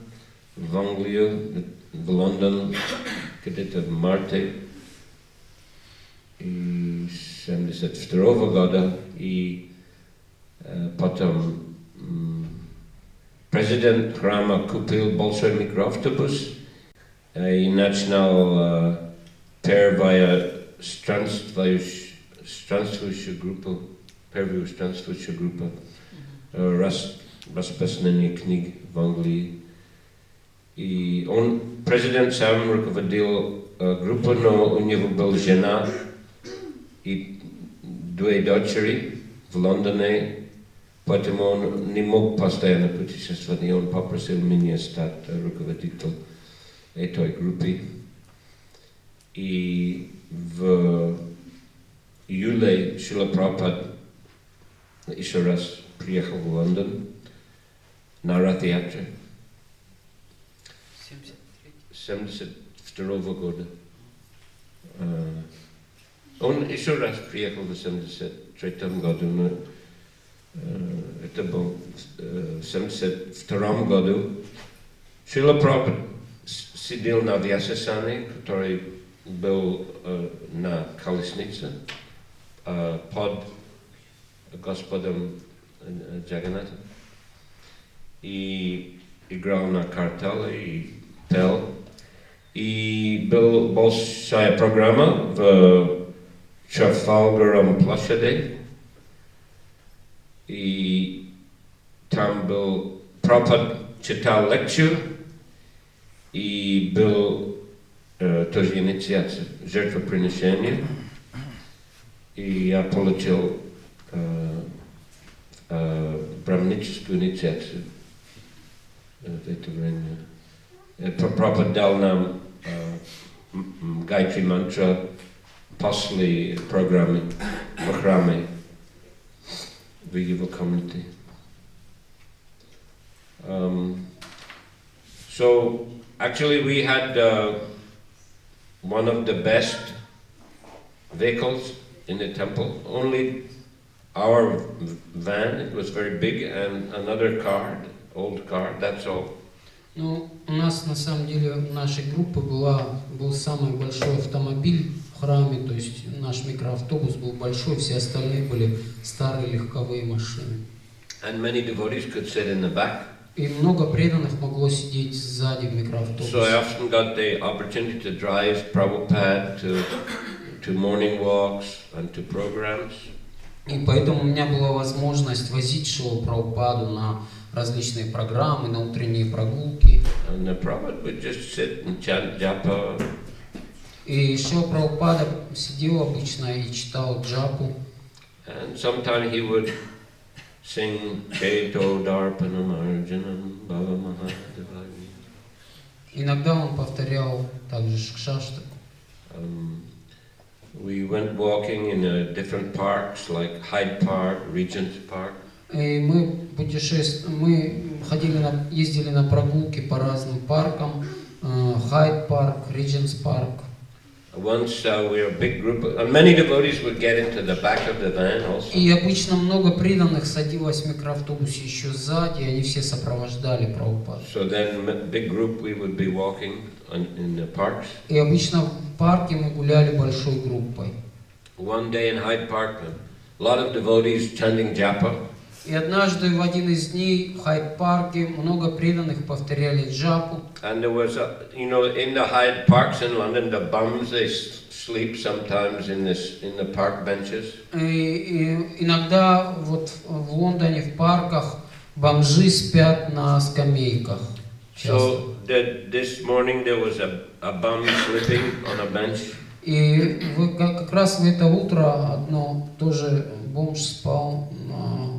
в Англию, в Лондон, где-то в марте 1972 года. И потом президент храма купил большой микроавтобус и начал первую странствующую группу, распространение книг в Англии. И президент сам руководил группу, но у него была жена и две дочери в Лондоне, поэтому он не мог постоянно путешествовать, и он попросил меня стать руководителем этой группы. И в июле Шрила Прабхупада еще раз приехал в Лондон на Ратха-ятре 1972 года. Он еще раз приехал в 1973 году, но это был в 1972 году. Шрила Прабхупада сидел на Вьясасане, который был на колеснице под Господом Джаганатом, и играл на картале и пел. И была большая программа в Трафалгаром площади, и там был Прабхупада читал лекцию, и был тоже инициация, жертвоприношение, и я получил брамническую инициацию в это время. Прабхупада дал нам гайатри мантра после программы в храме в его комнате. So actually we had one of the best vehicles in the temple. Only our van, it was very big, and another car, old car, that's all. Ну, у нас на самом деле, у нашей группы был самый большой автомобиль в храме, то есть наш микроавтобус был большой, все остальные были старые легковые машины. And many devotees could sit in the back. И много преданных могло сидеть сзади в микроавтобусе. So I often got the opportunity to drive Prabhupada to morning walks and to programs. И поэтому у меня была возможность возить Шрилу Прабхупаду на различные программы, на утренние прогулки. And the Prabhupada would just sit and chant japa. И Шрила Прабхупада сидел обычно и читал джапу. And sometimes he would sing Cheto Darpanam Arjanam Bhava Mahadevani. Иногда он повторял также шкшаштаку. We went walking in different parks like Hyde Park, Regent's Park. И мы ездили на прогулки по разным паркам, Хайд парк, Ридженс парк. Once we were a big group, and many devotees would get into the back of the van also. И обычно много преданных садилось в микроавтобусе еще сзади, и они все сопровождали Прабхупаду. So then, big group, we would be walking in the parks. И обычно в парке мы гуляли большой группой. One day in Hyde Park, a lot of devotees chanting japa. И однажды в один из дней в Хайд-парке много преданных повторяли джапу. And there was, in the Hyde Parks in London, the bums, they sleep sometimes in the park benches. И иногда вот в Лондоне в парках бомжи спят на скамейках. So this morning there was a bum sleeping on a bench. И как раз в это утро одно тоже бомж спал на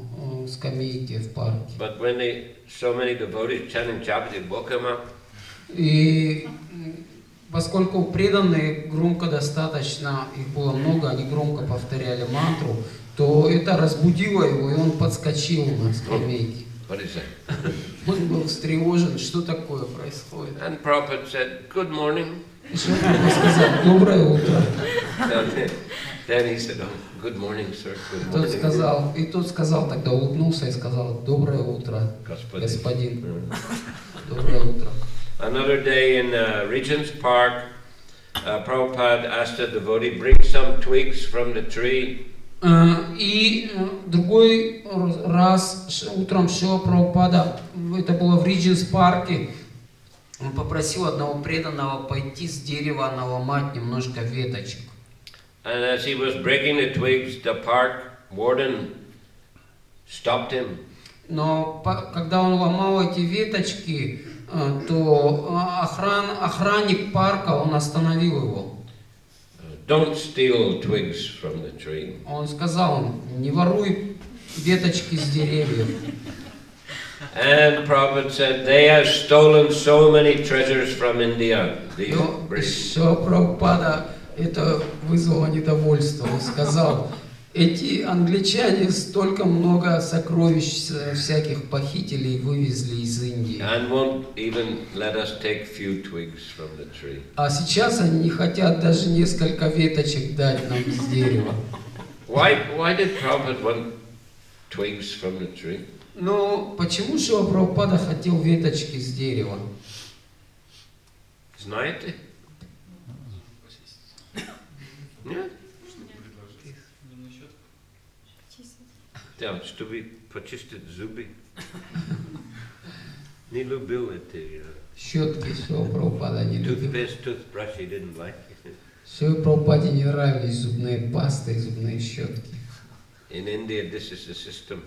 скамейке в парке. But when so many devotees chanting japa, they woke him up. И поскольку преданные громко достаточно, их было много, они громко повторяли мантру, то это разбудило его, и он подскочил на скамейке. What is that? Он был встревожен, что такое происходит. And Prabhupada said, "Good morning." И что он сказал? Доброе утро. Then he said, "Oh, good morning, sir. Good morning." Тот сказал, тогда улыбнулся и сказал: доброе утро, господин. Доброе утро. Another day in Regent's Park, Prabhupada asked a devotee, bring some twigs from the tree. И другой раз утром Шрила Прабхупада, это было в Ридженс парке, он попросил одного преданного пойти с дерева наломать немножко веточек. And as he was breaking the twigs, the park warden stopped him. Но когда он ломал эти веточки, то охранник парка, он остановил его. Don't steal twigs from the tree. Он сказал: не воруй веточки с деревьев. And Prabhupada said, they have stolen so many treasures from India. Шрила Прабхупада это вызвало недовольство. Он сказал: эти англичане столько много сокровищ всяких похитили и вывезли из Индии. And won't even let us take few twigs from the tree. А сейчас они не хотят даже несколько веточек дать нам с дерева. Why did Prabhupada want twigs from the tree? Но почему Шрила Прабхупада хотел веточки с дерева? Знаете? Нет? Да, чтобы почистить зубы. Не любил это. Щетки Шрила Прабхупада не любил. Toothbrush he didn't like. Шриле Прабхупаде не нравились зубные пасты и зубные щетки. In India, this is the system.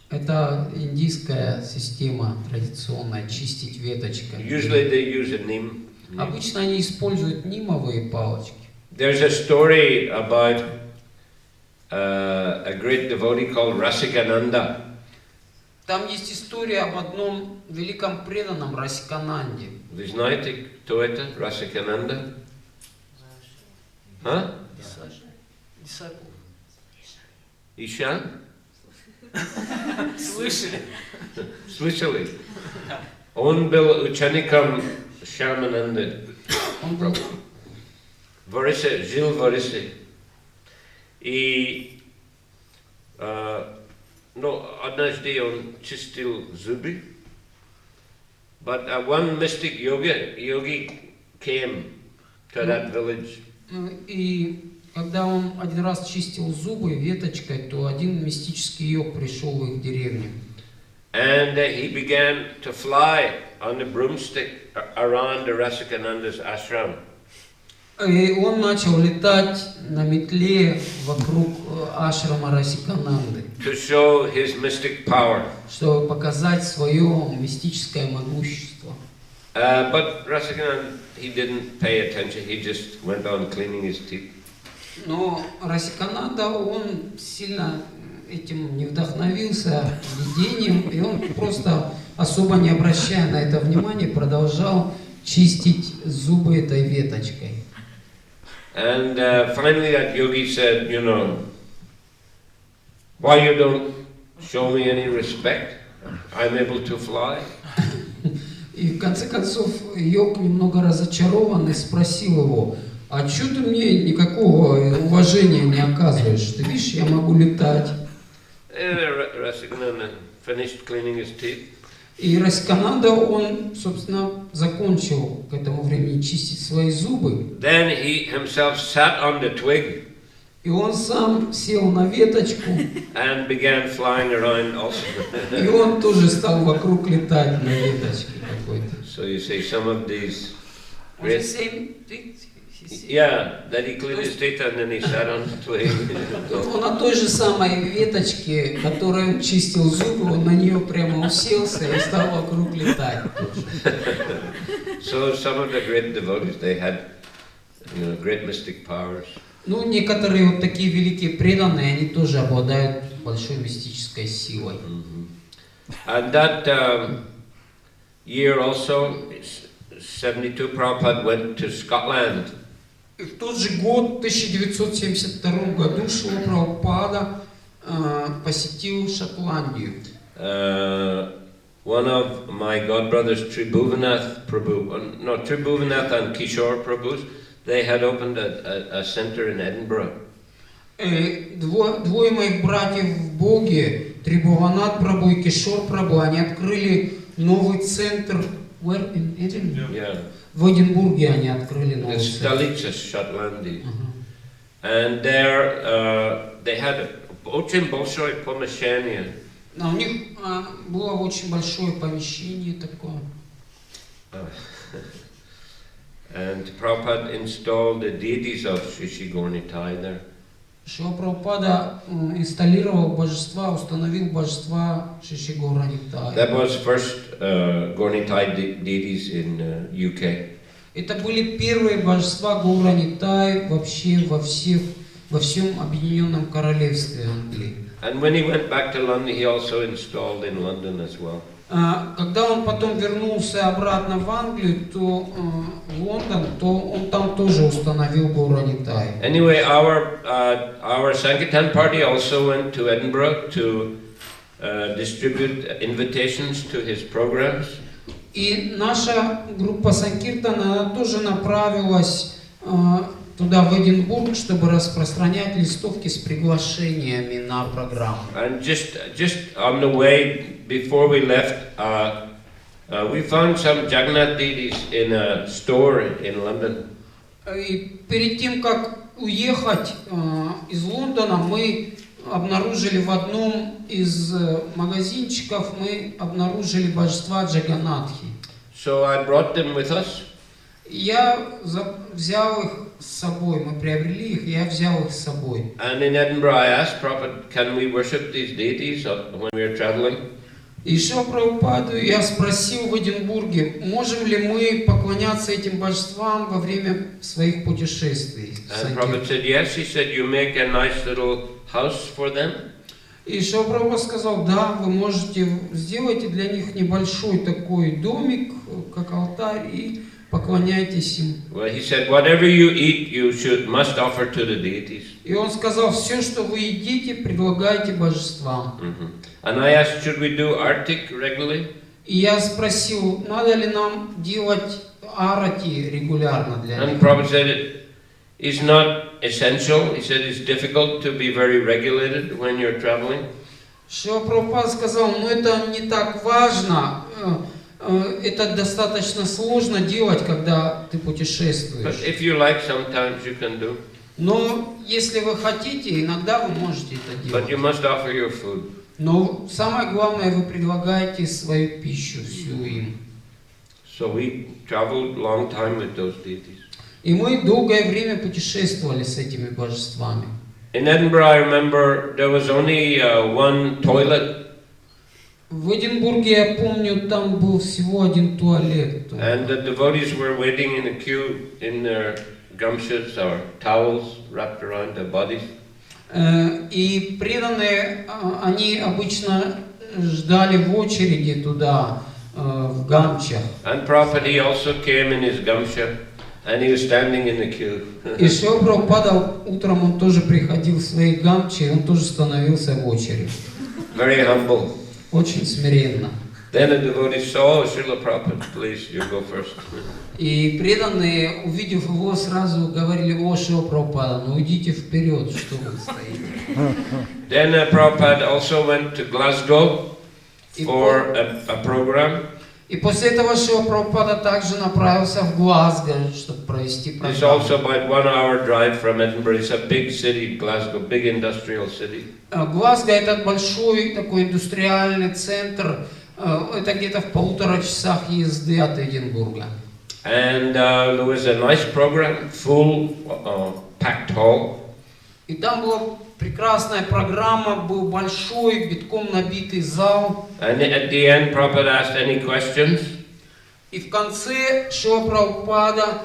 Это индийская система традиционная, чистить веточками. Usually they use a neem. Обычно они используют нимовые палочки. There's a story about a great devotee called Rasikananda. Там есть история об одном великом преданном Расикананде. Вы знаете, кто это, Расикананда? А? Иша? Слышали? Слышали? Он был учеником Шамананды. Он был В Орисе, жил в Орисе. И однажды он чистил зубы. But one mystic yogi came to that village. И когда он один раз чистил зубы веточкой, то один мистический йог пришел в их деревню. And he began to fly on the broomstick around the Rasikananda's ashram. И он начал летать на метле вокруг ашрама Расикананды, To show his mystic power. чтобы показать свое мистическое могущество. But Rasikananda, he didn't pay attention. He just went on cleaning his teeth. Но Расикананда, он сильно этим не вдохновился видением, и он просто, особо не обращая на это внимания, продолжал чистить зубы этой веточкой. And finally that yogi said, why you don't show me any respect. I'm able to fly. И в конце концов Йог, немного разочарованный, спросил его: а что ты мне никакого уважения не оказываешь? Ты видишь, я могу летать. Rasikananda finished cleaning his teeth. И Расикананда, он, собственно, закончил к этому времени чистить свои зубы. Then he himself sat on the twig И он сам сел на веточку, and began flying around also. и он тоже стал вокруг летать на веточке какой-то. So you see some of these Он же 7 ты. yeah, that he cleaned his teeth and then he sat on the twig. Он на той же самой веточке, которой он чистил зубы, он на нее прямо уселся и стал вокруг летать тоже. So some of the great devotees, they had, great mystic powers. Ну, некоторые вот такие великие преданные, они тоже обладают большой мистической силой. And that year also, 72, Prabhupada went to Scotland. И в тот же год, в 1972 году, Шрила Прабхупада посетил Шотландию. One of my godbrothers, Tribhuvanath and Kishore Prabhus, they had opened a center in Edinburgh. Двое моих братьев в Боге, Трибхуванат Прабху и Кишор Прабху, они открыли новый центр in Edinburgh? Yeah. В Эдинбурге они открыли новый центр. Stolica, Шотландии. And there they had очень большое помещение. У них было очень большое помещение такое. And Prabhupada installed the deities of Shri Gaura there. Шрила Прабхупада инсталлировал божества, установил божества Шри Гаура Нитая. That was first Gaura deities in UK. Это были первые божества Гаура Нитай вообще во всем Объединенном Королевстве Англии. And when he went back to London, he also installed in London as well. Когда он потом вернулся обратно в Англию, то в Лондон, то он там тоже установил Гаура Нитай. Anyway, our Sankirtan party also went to Edinburgh to distribute invitations to his programs. И наша группа Санкиртана, она тоже направилась туда, в Эдинбург, чтобы распространять листовки с приглашениями на программу. And just on the way before we left, we found some Jagannath deities in a store in London. И перед тем, как уехать из Лондона, мы обнаружили в одном из магазинчиков, мы обнаружили божества Джаганатхи. So I brought them with us. Я взял их с собой, мы приобрели их, я взял их с собой. And in Edinburgh I asked Prabhupada, can we worship these deities when we are traveling? И Шрила Прабхупаду я спросил в Эдинбурге, можем ли мы поклоняться этим божествам во время своих путешествий. And Prabhupada said yes. He said, you make a nice little house for them. И Шрила Прабхупада сказал, да, вы можете сделать для них небольшой такой домик, как алтарь, и поклоняйтесь им. Well, he said, whatever you eat, you must offer to the deities. И он сказал, все, что вы едите, предлагайте божествам. And I asked, should we do artik regularly? И я спросил, надо ли нам делать арати регулярно для них. And Prabhupada said, it's not essential. He said, it's difficult to be very regulated when you're traveling. Шрила Прабхупада сказал, но это не так важно. Это достаточно сложно делать, когда ты путешествуешь. But if you like, sometimes you can do. Но если вы хотите, иногда вы можете это But you делать. must offer your food. Но самое главное, вы предлагаете свою пищу всю им. So we traveled long time with those deities. И мы долгое время путешествовали с этими божествами. In Edinburgh, I remember there was only one toilet. В Эдинбурге, я помню, там был всего один туалет. And the devotees were waiting in a queue in their gamshas or towels wrapped around their bodies. И преданные, они обычно ждали в очереди туда, в гамчах. And Prabhupada, he also came in his gamsha and he was standing in the queue. И Шрила Прабхупада утром он тоже приходил в свои гамчи, и он тоже становился в очередь. very humble. очень смиренно. Then a devotee saw, oh, Srila Prabhupada, please, you go first. И преданные, увидев его, сразу говорили: о, Шрила Прабхупада, ну идите вперед, что вы стоите. Then Prabhupada also went to Glasgow for a program. И после этого Шрила Прабхупада также направился в Глазго, чтобы провести It's программу. also about 1 hour drive from Edinburgh. It's a big city, Glasgow, big industrial city. Глазго — это большой такой индустриальный центр. Это где-то в 1,5 часах езды от Эдинбурга. And there was a nice program, full, packed hall. И там была прекрасная программа, был большой, битком набитый зал. And at the end, Prabhupada asked any questions. И в конце Шрила Прабхупада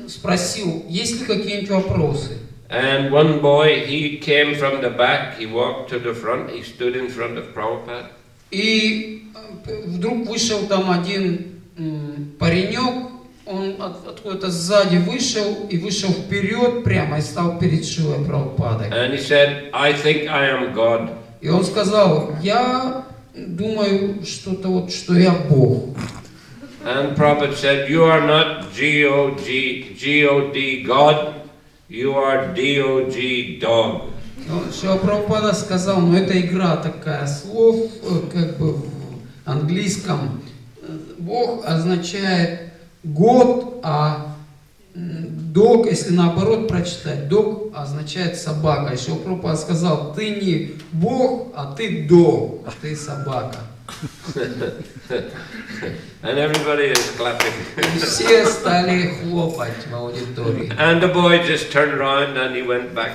спросил: есть ли какие-нибудь вопросы? And one boy, he came from the back, he walked to the front, he stood in front of Prabhupada. И вдруг вышел там один паренек, он откуда-то сзади вышел и вышел вперед прямо и стал перед Шрилой Прабхупадой. And he said, I think I am God. И он сказал: я думаю, что-то вот, что я Бог. And Prabhupada said, you are not G-O-D, God, you are D-O-G, dog. Шрила Прабхупада сказал: ну это игра такая слов, как бы в английском Бог означает год, а дог, если наоборот прочитать, дог означает собака. И Шрила Прабхупада сказал: ты не Бог, а ты дог, ты собака. And everybody is clapping. И все стали хлопать в аудитории. And the boy just turned around and he went back.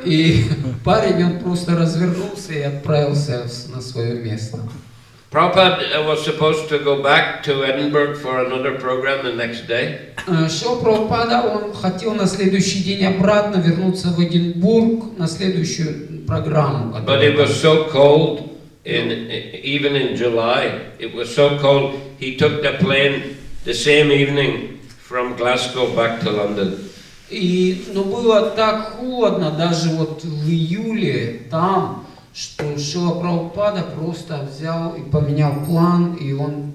И парень, он просто развернулся и отправился на свое место. Prabhupada was supposed to go back to Edinburgh for another program the next day. Шрила Прабхупада, он хотел на следующий день обратно вернуться в Эдинбург на следующую программу. But it was so cold, even in July, it was so cold, he took the plane the same evening from Glasgow back to London. Но было так холодно, даже вот в июле там, что Шрила Прабхупада просто взял и поменял план, и он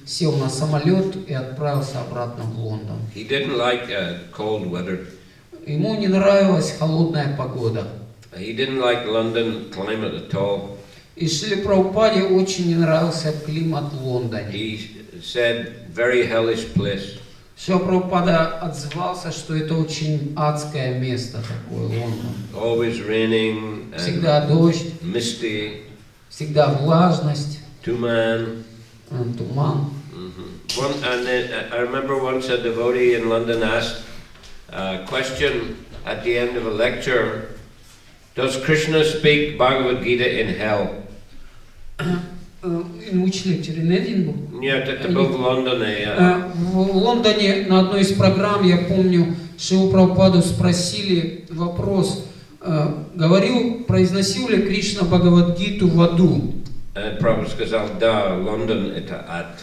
сел на самолет и отправился обратно в Лондон. He didn't like cold weather. Ему не нравилась холодная погода. He didn't like London climate at all. И Шриле Прабхупаде очень не нравился климат в Лондоне. He said, very hellish place. Шрила Прабхупада отзывался, что это очень адское место такое, Лондон. Always raining, Всегда дождь, misty, всегда влажность, tуман. туман. And then, I remember once a devotee in London asked a question at the end of a lecture, does Krishna speak Bhagavad Gita in hell? Научный Эдинбург. Нет, это был в Лондоне. В Лондоне на одной из программ, я помню, Шрилу Прабхупаду спросили вопрос, произносил ли Кришна Бхагавад-гиту в аду? Прабхупада сказал, да, Лондон это ад.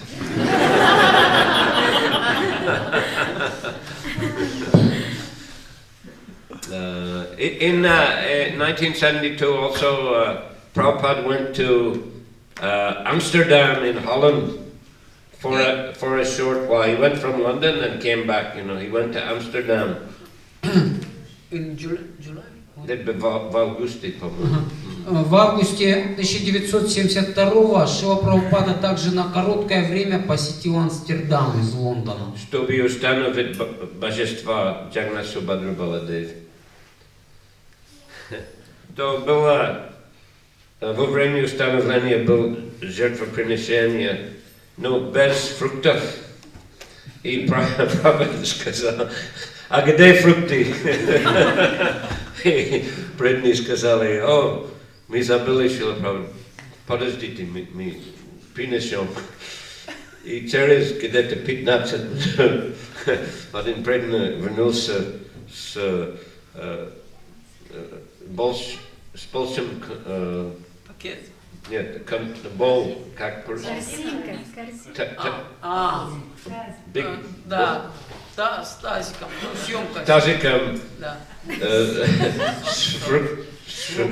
In 1972 also Prabhupada went to Amsterdam in Holland for a short while. He went from London and came back. He went to Amsterdam. In July? В августе, по-моему. В августе 1972-го Шрила Прабхупада также на короткое время посетил Амстердам из Лондона. Чтобы установить божество Джаганнатха Субхадра Баладева. То было во время установления был жертвоприношение, но без фруктов. И Прабхупада сказал, а где фрукты? И преданные сказали, о, мы забыли, Шрила Прабхупада, подождите, мы принесем. И через где-то 15 минут один преданный вернулся с большим Пакет. нет, бол, как Корзинка. Да. Да, с тазиком, ну, съемка. тазиком Да. с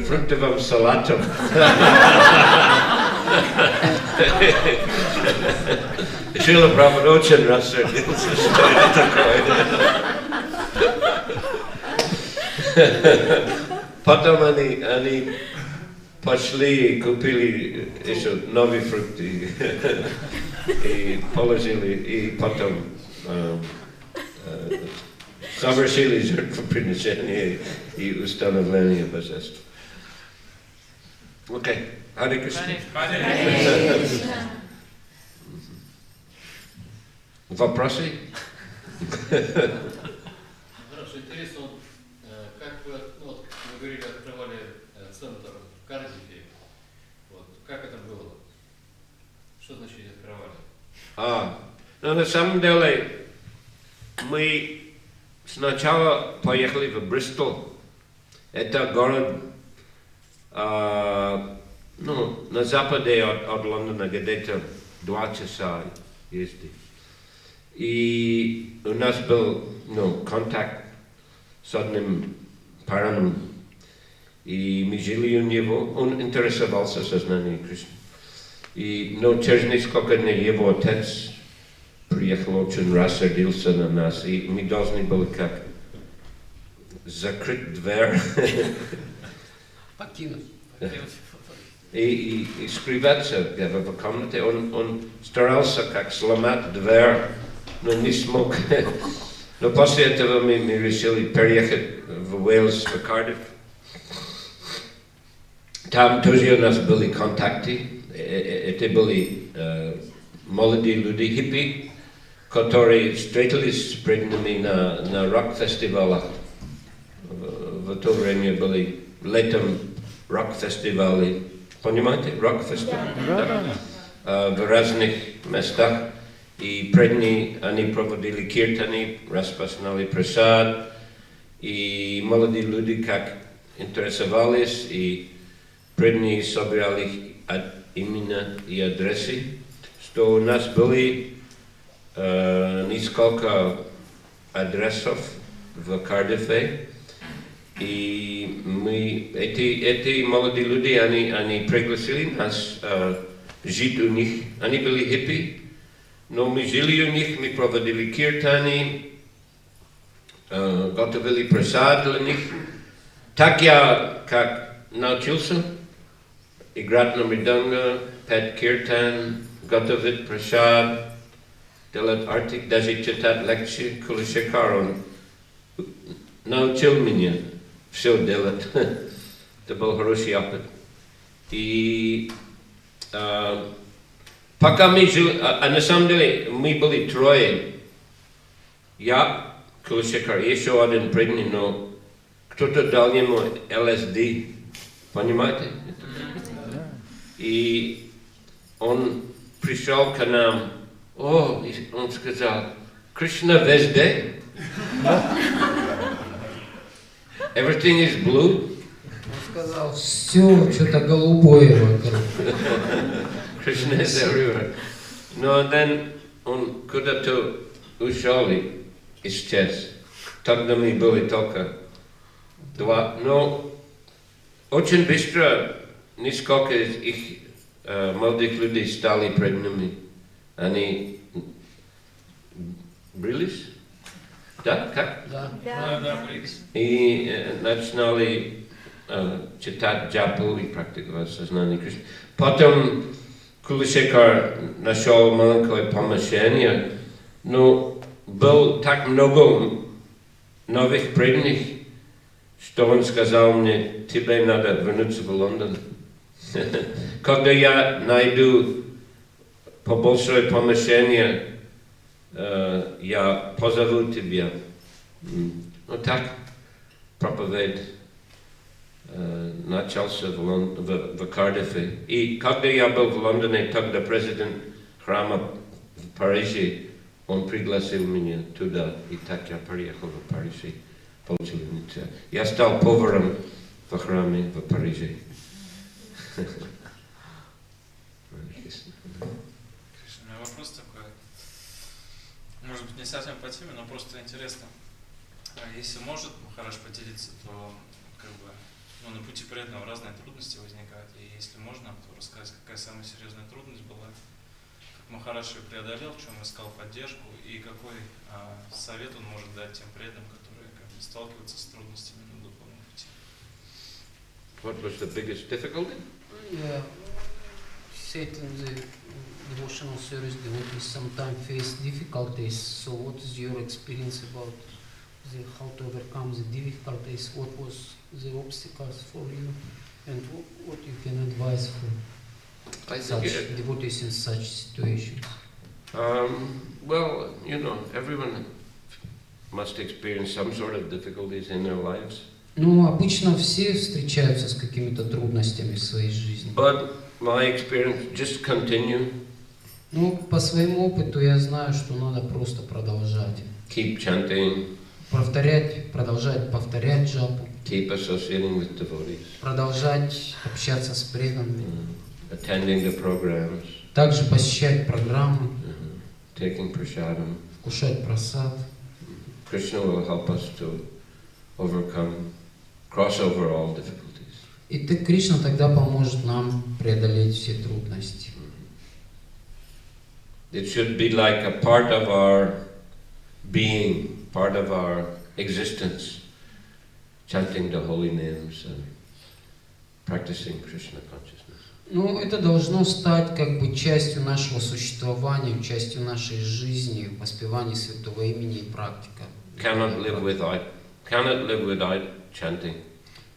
фруктовым салатом. Шрила Прабхупада очень рассердился, что это такое. Потом они пошли и купили еще новые фрукты и положили, и потом совершили жертвоприношение и установление божества. Окей, Харе Кришна. Вопросы? Хорошо, интересно, как вы, вот, вы говорили, открывали центр в Кардифе, вот, как это было? Что значит открывали? Ну, на самом деле, мы сначала поехали в Бристол. Это город, ну, на западе от Лондона, где-то 2 часа езды. И у нас был, ну, контакт с одним парнем, и мы жили у него, он интересовался сознанием Кришны. И, но через несколько дней его отец приехал, очень рассердился на нас, и мы должны были как закрыть дверь Покинуть. и скрываться в комнате. Он старался как сломать дверь, но не смог. Но после этого мы решили переехать в Уэльс, в Кардиф. Там тоже у нас были контакты. Это были молодые люди, хиппи, которые встретились с преданными на рок-фестивалах. В то время были летом рок-фестивали. Понимаете? Рок-фестивали. Да. В разных местах. И преданные, они проводили киртаны, распознали прасад. И молодые люди как интересовались, и преданные собирали имена и адресы. Что у нас были несколько адресов в Кардифе, и мы, эти молодые люди, они пригласили нас жить у них. Они были хиппи, но мы жили у них, мы проводили киртаны, готовили прасад для них. Так я как научился играть на мриданга, петь киртан, готовить прасад, делать артик, даже читать лекции. Кулашекар, он научил меня все делать. Это был хороший опыт. И пока мы жили, на самом деле мы были трое. Я, Кулашекар, еще один преданный, но кто-то дал ему ЛСД. Понимаете? И он пришел к нам. Он сказал, Кришна везде. Everything is blue. Он сказал, все что-то голубое вокруг. Krishna is everywhere. Но then он куда-то ушел и исчез. Тогда мы были только 2. Но очень быстро несколько из их молодых людей стали преданными. Они брились? Да? Как? Да. И начинали читать джапу и практиковать сознание Кришны. Потом Кулашекар нашел маленькое помещение, но было так много новых преданных, что он сказал мне, тебе надо вернуться в Лондон. Когда я найду побольшее помещение, я позову тебя. Вот так проповедь начался в Кардифе. И когда я был в Лондоне, тогда президент храма в Париже, он пригласил меня туда. И так я приехал в Париж, получил инициацию. Я стал поваром в храме в Париже. Вопрос такой. может быть, не совсем по теме, но просто интересно. Если может Махарадж поделиться, то как бы, ну, на пути преданного разные трудности возникают. И если можно, то рассказать, какая самая серьезная трудность была, как Махарадж ее преодолел, в чем искал поддержку, и какой совет он может дать тем преданным, которые как бы, сталкиваются с трудностями на духовном пути. What was the biggest difficulty? Yeah. Said in the devotional service, devotees sometimes face difficulties. So, what is your experience about how to overcome the difficulties? What was the obstacles for you, and what you can advise for such devotees in such situations? Well, you know, everyone must experience some sort of difficulties in their lives. Ну, обычно все встречаются с какими-то трудностями в своей жизни. But my experience, just continue. Ну, по своему опыту я знаю, что надо просто продолжать. Keep chanting. Продолжать повторять джапу. Keep associating with devotees. Продолжать общаться с преданными. Attending the programs. Также посещать программы. Taking prasadam. Вкушать прасад. Krishna will help us to cross over all difficulties. И Кришна тогда поможет нам преодолеть все трудности. It should be like a part of our being, part of our existence, chanting the holy names and practicing Krishna consciousness. Ну, это должно стать как бы частью нашего существования, частью нашей жизни, воспевание святого имени и практика. Cannot live without chanting.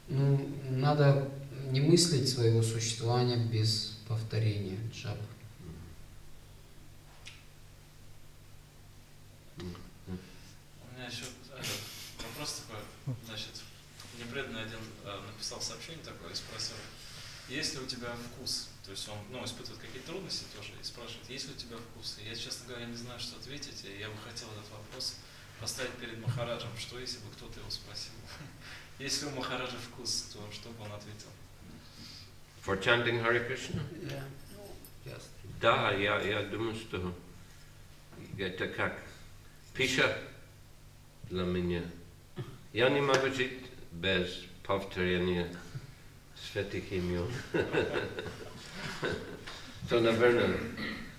Ну, надо не мыслить своего существования без повторения джапы. У меня еще вопрос такой, значит, мне преданный один написал сообщение такое и спросил, есть ли у тебя вкус? То есть он, ну, испытывает какие-то трудности тоже и спрашивает, есть ли у тебя вкус? И я, честно говоря, не знаю, что ответить, и я бы хотел этот вопрос поставить перед Махараджем, что если бы кто-то его спросил. Если у Махараджа вкус, то что бы он ответил? For chanting Hare Krishna? Yeah. Yes. Да, я думаю, что это как пища для меня. Я не могу жить без повторения святых имен. То, наверное,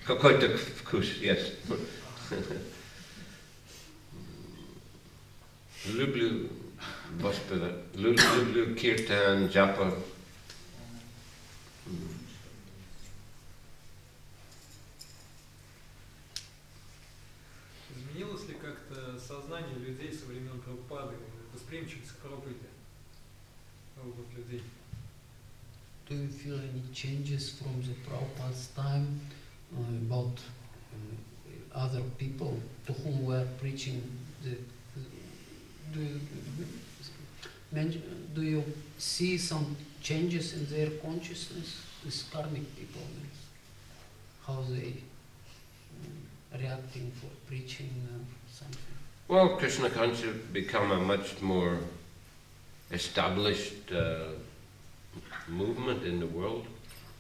какой-то вкус есть. Люблю воспевать, люблю киртан, джапа. Изменилось ли как-то сознание людей со времен Прабхупады, восприимчивость к Прабхупаде у людей? Do you feel any changes from the Prabhupada's time about other people to whom we are preaching? Do you see some changes in their consciousness with karmic people? How they reacting for preaching something? Well, Krishna consciousness become a much more established movement in the world.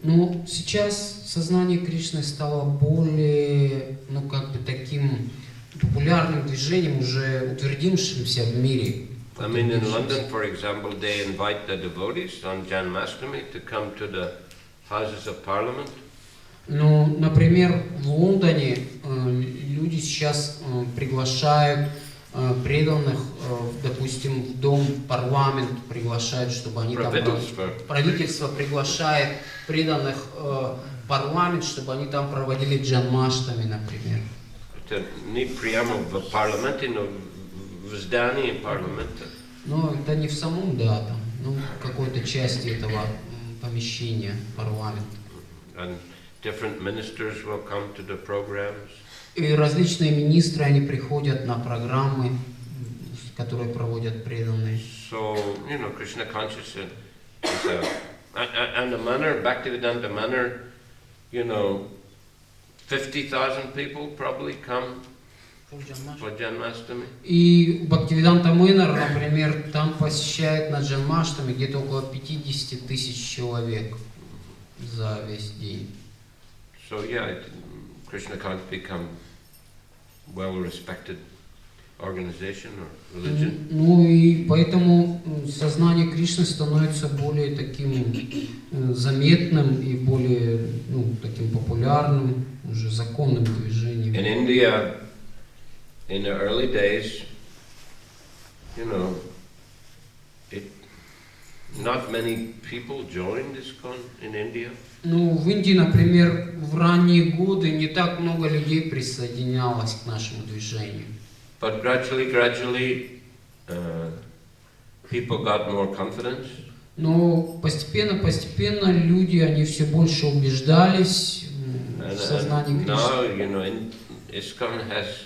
Ну, сейчас сознание Кришны стало более, ну, как бы таким популярным движением, уже утвердившимся в мире. I mean, in London, for example, they invite the devotees on Janmashtami to come to the Houses of Parliament. Ну, например, в Лондоне люди сейчас приглашают преданных, допустим, в дом, в парламент приглашают, чтобы они там... Правительство приглашает преданных в парламент, чтобы они там проводили джанмаштами, например. Это не прямо в парламенте, но в здании парламента. Ну, это не в самом, да, там, ну, в какой-то части этого помещения парламента. And different ministers will come to the programs. И различные министры, они приходят на программы, которые проводят преданные. So, you know, Krishna consciousness is and the manner, Bhaktivedanta manner, you know, 50,000 people probably come for Janmashtami. И Бхактивиданта Мэннер, например, там посещает на Джанмаштами где-то около 50 тысяч человек за весь день. So yeah, Krishna can't become well-respected organization or religion. Ну и поэтому сознание Кришны становится более таким заметным и более, ну, таким популярным, уже законным движением. In India, in the early days, you know, not many people joined ISKCON in India. Ну, в Индии, например, в ранние годы не так много людей присоединялось к нашему движению. But gradually, people got more confidence. Но постепенно люди, они все больше убеждались в сознании Кришны. Now, you know, ISKCON has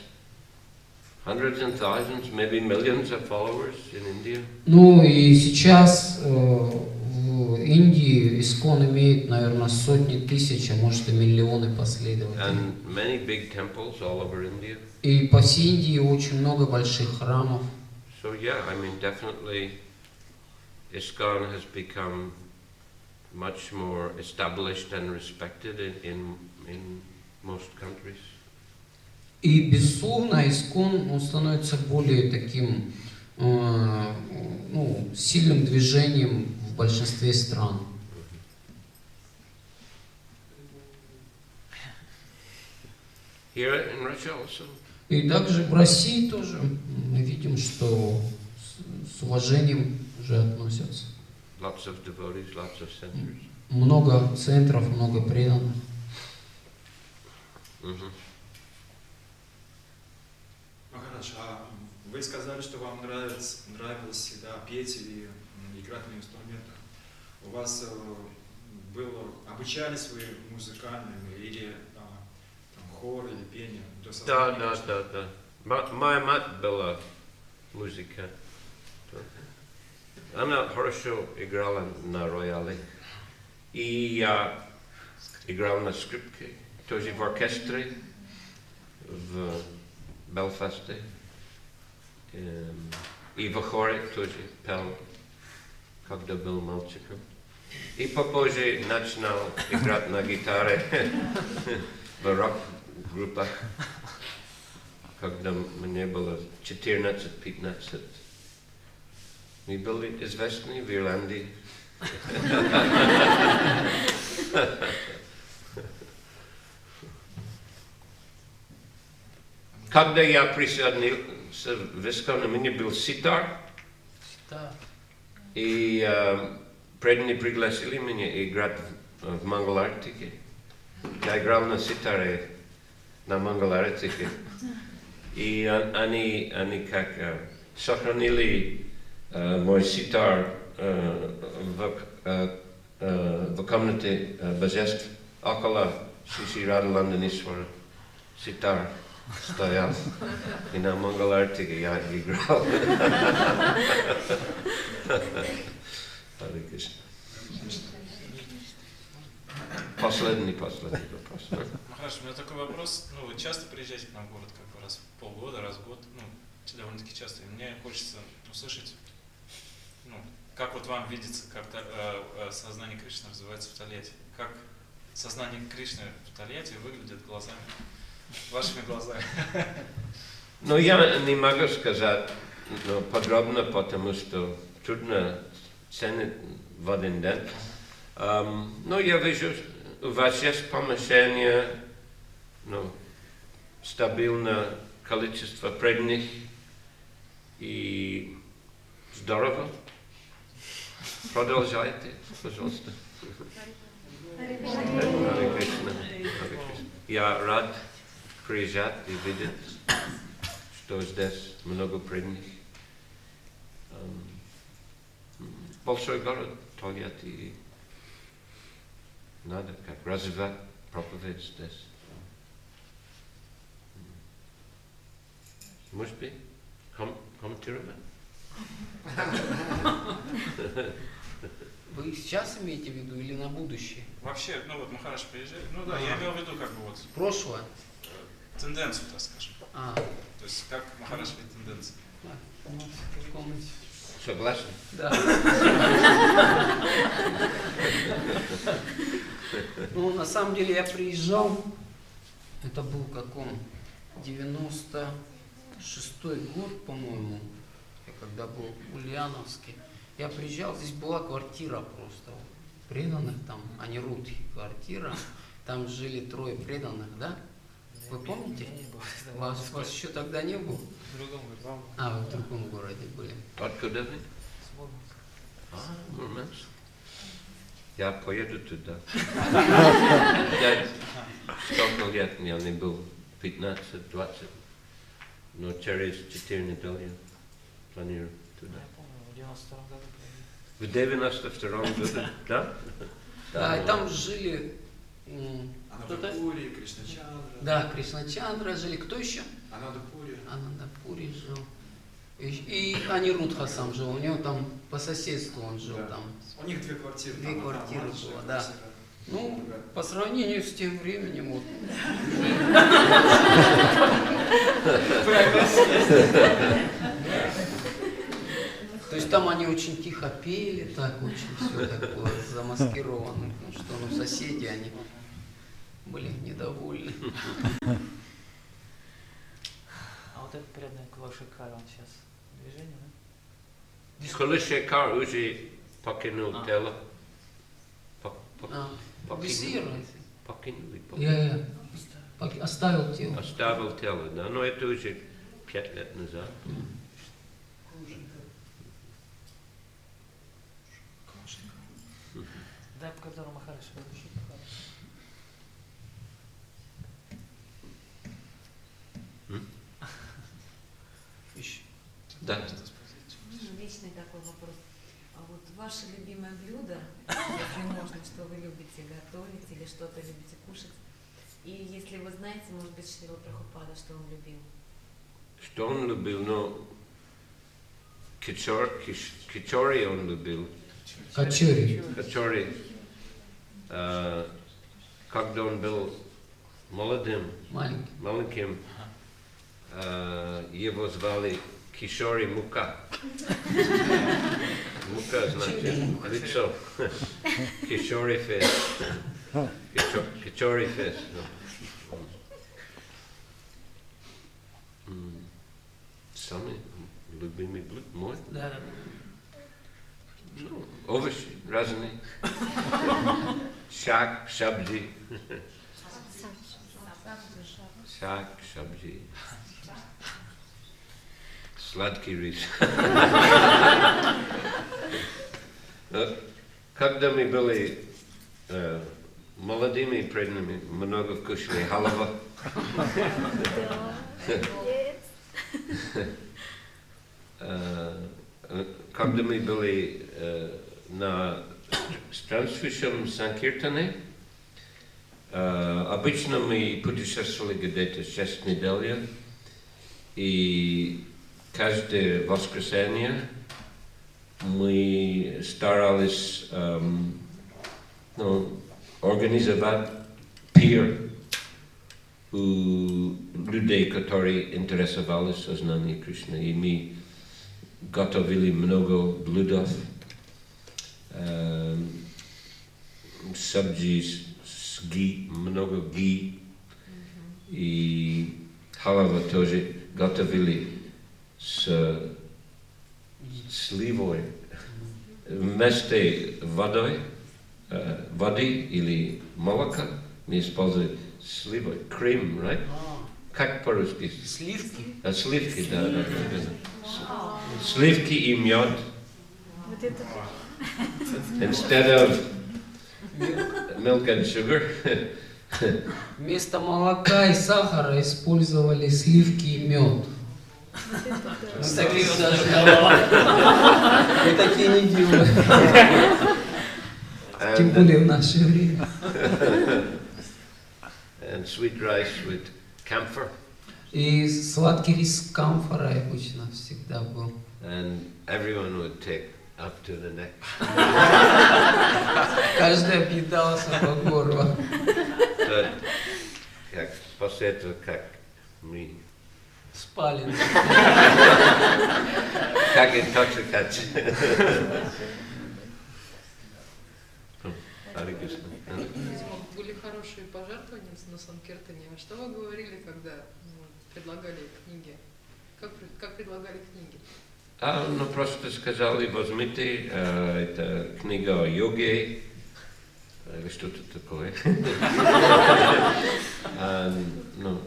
hundreds and thousands, maybe millions of followers in India. Ну и сейчас в Индии ISKCON имеет, наверное, сотни тысяч, а может и миллионы последователей. And many big temples all over India. И по всей Индии очень много больших храмов. So yeah, I mean, definitely ISKCON has become much more established and respected in most countries. И безусловно, ISKCON, он становится более таким ну, сильным движением в большинстве стран. Here in Russia also. И также в России тоже мы видим, что с уважением уже относятся. Lots of devotees, lots of centers. Много центров, много преданных. Махарадж, а вы сказали, что вам нравилось всегда петь или играть на инструментах. У вас было, обучались вы музыкальным или там, хор или пение? Да. Моя мать была музыка. Она хорошо играла на рояле. И я играл на скрипке, тоже в оркестре в Белфасте. И в хоре тоже пел, когда был мальчиком. И попозже начинал играть на гитаре в рок-группах, когда мне было 14-15. Мы были известны в Ирландии. Когда я присоединился в ISKCON, у меня был ситар. И преданные пригласили меня играть в Мангалартике. Я играл на ситаре, на Мангалартике. И они как сохранили мой ситар в комнате божеств около Шри Радхаланданишвара. Ситар стоял, и на Мангалартике я играл. Последний вопрос. Махарадж, у меня такой вопрос. Ну, вы часто приезжаете к нам в город, как бы раз в полгода, раз в год, ну, довольно-таки часто. И мне хочется услышать, ну, как вот вам видится, как сознание Кришны развивается в Тольятти. Как сознание Кришны в Тольятти выглядит глазами, вашими глазами. Ну, я не могу сказать подробно, потому что трудно ценить в один день. Но я вижу, у вас есть помещение, стабильное количество преданных и здорово. Продолжайте, пожалуйста. Харе Кришна. Я рад приезжать и видеть, что здесь много преданных. Большой город Тольятти. Надо как развивать проповедь здесь. Может быть, комментировать? Вы сейчас имеете в виду или на будущее? Вообще, ну вот Махарадж приезжает, ну да, я имел в виду как бы вот... Прошлое? Тенденцию, так скажем. То есть как Махарадж видит тенденции. Согласен? Да. Ну, на самом деле я приезжал, это был в каком 96-й год, по-моему, я когда был в Ульяновске, я приезжал, здесь была квартира просто преданных, там, Анирудхи квартира, там жили 3 преданных, да? Вы помните? Вас еще тогда не было? В другом городе. А, вы в другом городе были. Откуда вы? Мурманск. Я поеду туда. Я сколько лет я не был? 15-20. Но через 4 недели планирую туда. Я помню, в 92 году. В 92-м году, да? Да, и там жили кто-то. Анандапури, Кришначандра. Да, Кришначандра жили. Кто еще? Анандапури. Анандапури жил. И Анирудха сам жил. У него там по соседству он жил Да. там. У них 2 квартиры. 2 там, квартиры одна было, младшая, да. другая. Ну, по сравнению с тем временем, вот. То есть там они очень тихо пели, так очень все такое замаскировано, потому что ну, соседи, они были недовольны. А вот этот преданный Кулашикар, он сейчас в движении, да? Кулашикар уже покинул тело. Бессмертный. Покинули. Оставил тело. Оставил тело, да. Но это уже 5 лет назад. Да, по которому Махараш выдушил. Еще. Да. Вечный такой вопрос. А вот ваше любимое блюдо, если можно, что вы любите готовить или что-то любите кушать? И если вы знаете, может быть, Шрила Прабхупада, что он любил? Что он любил? Ну, кичори он любил. Качори. Качори. Когда он был молодым, маленьким, его звали Кишори Мука. Мука значит лицо. Кишори фейс. Кичори фейс. Самый любимый блюд мой? Да. Ну, овощи разные. Шак, шабжи. Шак, шабжи. Сладкий рис. Когда мы были молодыми преданными, много кушали халава. Когда мы были на странствующем Санкиртане, обычно мы путешествовали где-то 6 недель, и каждое воскресенье мы старались организовать пир у людей, которые интересовались сознанием Кришны. И мы готовили много блюдов, сабджи с ги, много ги, и халава тоже готовили с сливой. Вместо воды или молока мы используем сливой, крем, right? Как по-русски? Сливки. Сливки, да. Сливки и мед. Instead of milk and sugar. Вместо молока и сахара использовали сливки и мед. Мы таких даже мы такие не делаем. Тем более в наше время. And sweet rice with camphor. И сладкий рис с камфорой обычно всегда был. And everyone would take up to the neck. Каждый объедался по горло. Как после этого, как мы Спали. как интоксикация. Были хорошие пожертвования на Санкиртане. А что вы говорили, когда предлагали книги? Как предлагали книги? Ну просто сказали, возьмите, это книга о йоге, или что-то такое. Ну,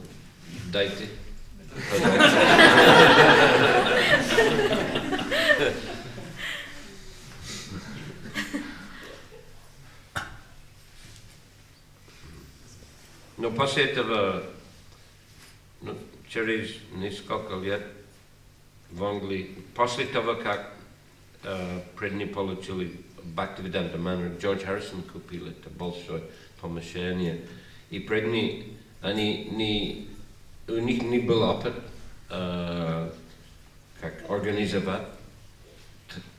дайте. Но после этого, через несколько лет в Англии, после того, как преданные получили Бхактивиданта Манор, Джордж Харрисон купил это большое помещение, и преданные, у них не был опыт, как организовать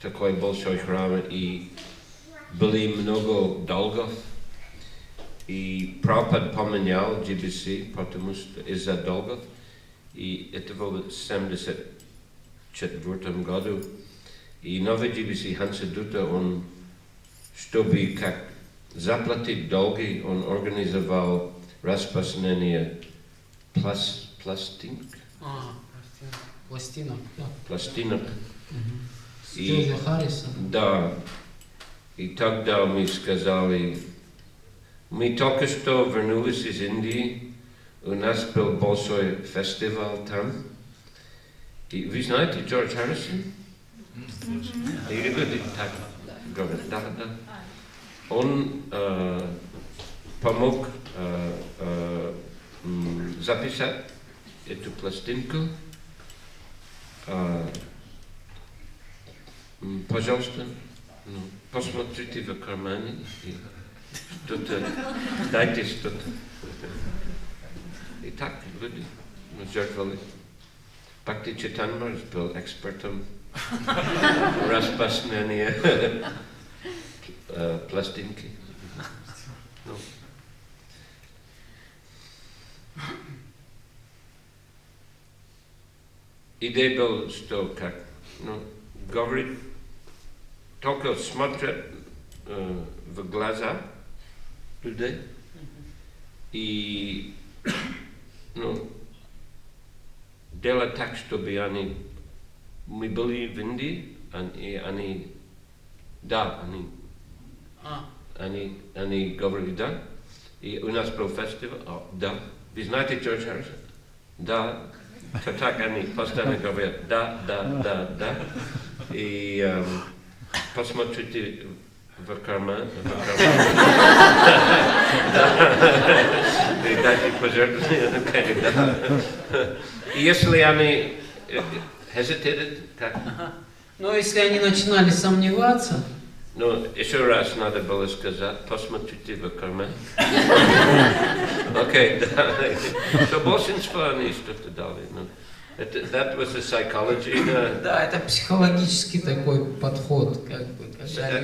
такой большой храм, и были много долгов. И Прабхупад поменял GBC, потому что из-за долгов, и это было в 1974 году. И новый GBC Хансадута, он, чтобы как заплатить долги, он организовал распространение пластинок. Пластинок, да. Пластинок. И Харриса. Да. И тогда мы сказали, мы только что вернулись из Индии, у нас был большой фестиваль там. И вы знаете Джордж Харрисон? И люди так говорят, да. Он помог записать эту пластинку. Пожалуйста, посмотрите в кармане. Что-то, дайте что-то. И так люди жертвовали. Бхакти Чайтанья был экспертом распространения пластинки. Идея была, что как, говорит, только смотрят в глаза людей и делать так, чтобы мы были в Индии, и они говорили да, и у нас был фестиваль, да, вы знаете Джордж Харрисон? Да, так они постоянно говорят да, и посмотрите в карман. И дайте пожертвования. И если они hesitated, как? Но если они начинали сомневаться... еще раз надо было сказать, посмотрите в карман. Окей, да. То большинство они что-то дали. That was the psychology. Да, это психологический такой подход, как бы.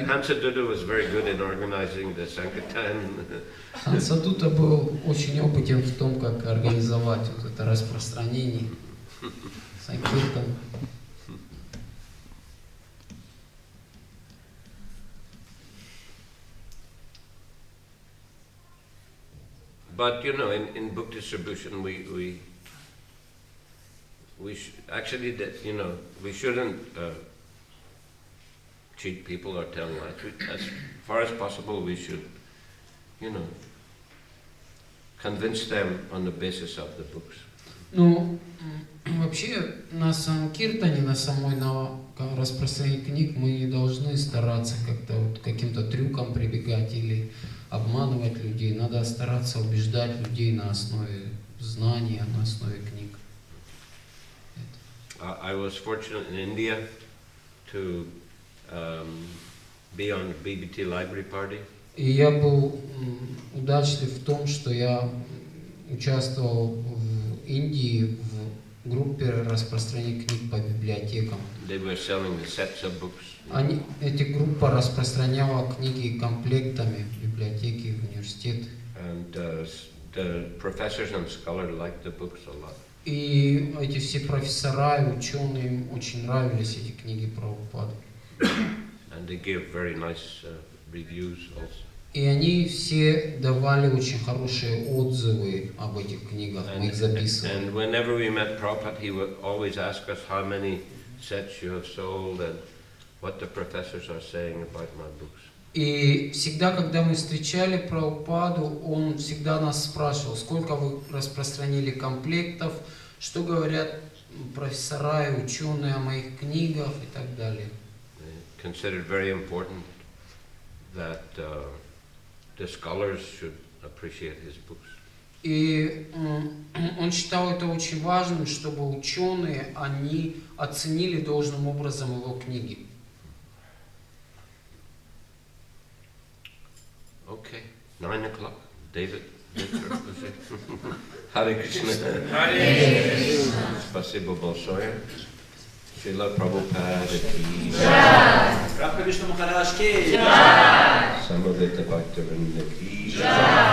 Хансадута was very good in organizing the Sankirtan. Хансадута был очень опытен в том, как организовать вот это распространение Санкиртана. But in book distribution, we actually, we shouldn't cheat people or tell lies. As far as possible, we should, convince them on the basis of the books. Вообще на Санкиртане, на самой распространении книг мы не должны стараться как-то каким-то трюкам прибегать или обманывать людей. Надо стараться убеждать людей на основе знания, на основе книг. I was fortunate in India to be on BBT Library Party. И я был удачлив в том, что я участвовал в Индии в группе распространения книг по библиотекам. They were selling the sets of books. Эта группа распространяла книги комплектами в библиотеки, в университеты. And the professors and scholars liked the books a lot. И эти все профессора и ученые, им очень нравились эти книги Прабхупады. And they gave very nice reviews also. И они все давали очень хорошие отзывы об этих книгах, мы их записывали. And whenever we met Prabhupada, he would always ask us how many sets you have sold and what the professors are saying about my books. И всегда, когда мы встречали Прабхупаду, он всегда нас спрашивал, сколько вы распространили комплектов, что говорят профессора и ученые о моих книгах и так далее. Considered very important that the scholars should appreciate his books. И он считал это очень важным, чтобы ученые, они оценили должным образом его книги. Okay, 9 o'clock. David. Hare Krishna. Спасибо большое. Шриле Прабхупаде ки джай. Прабхавишну Махарадж ки Самавета Бхактивinoda ки джай.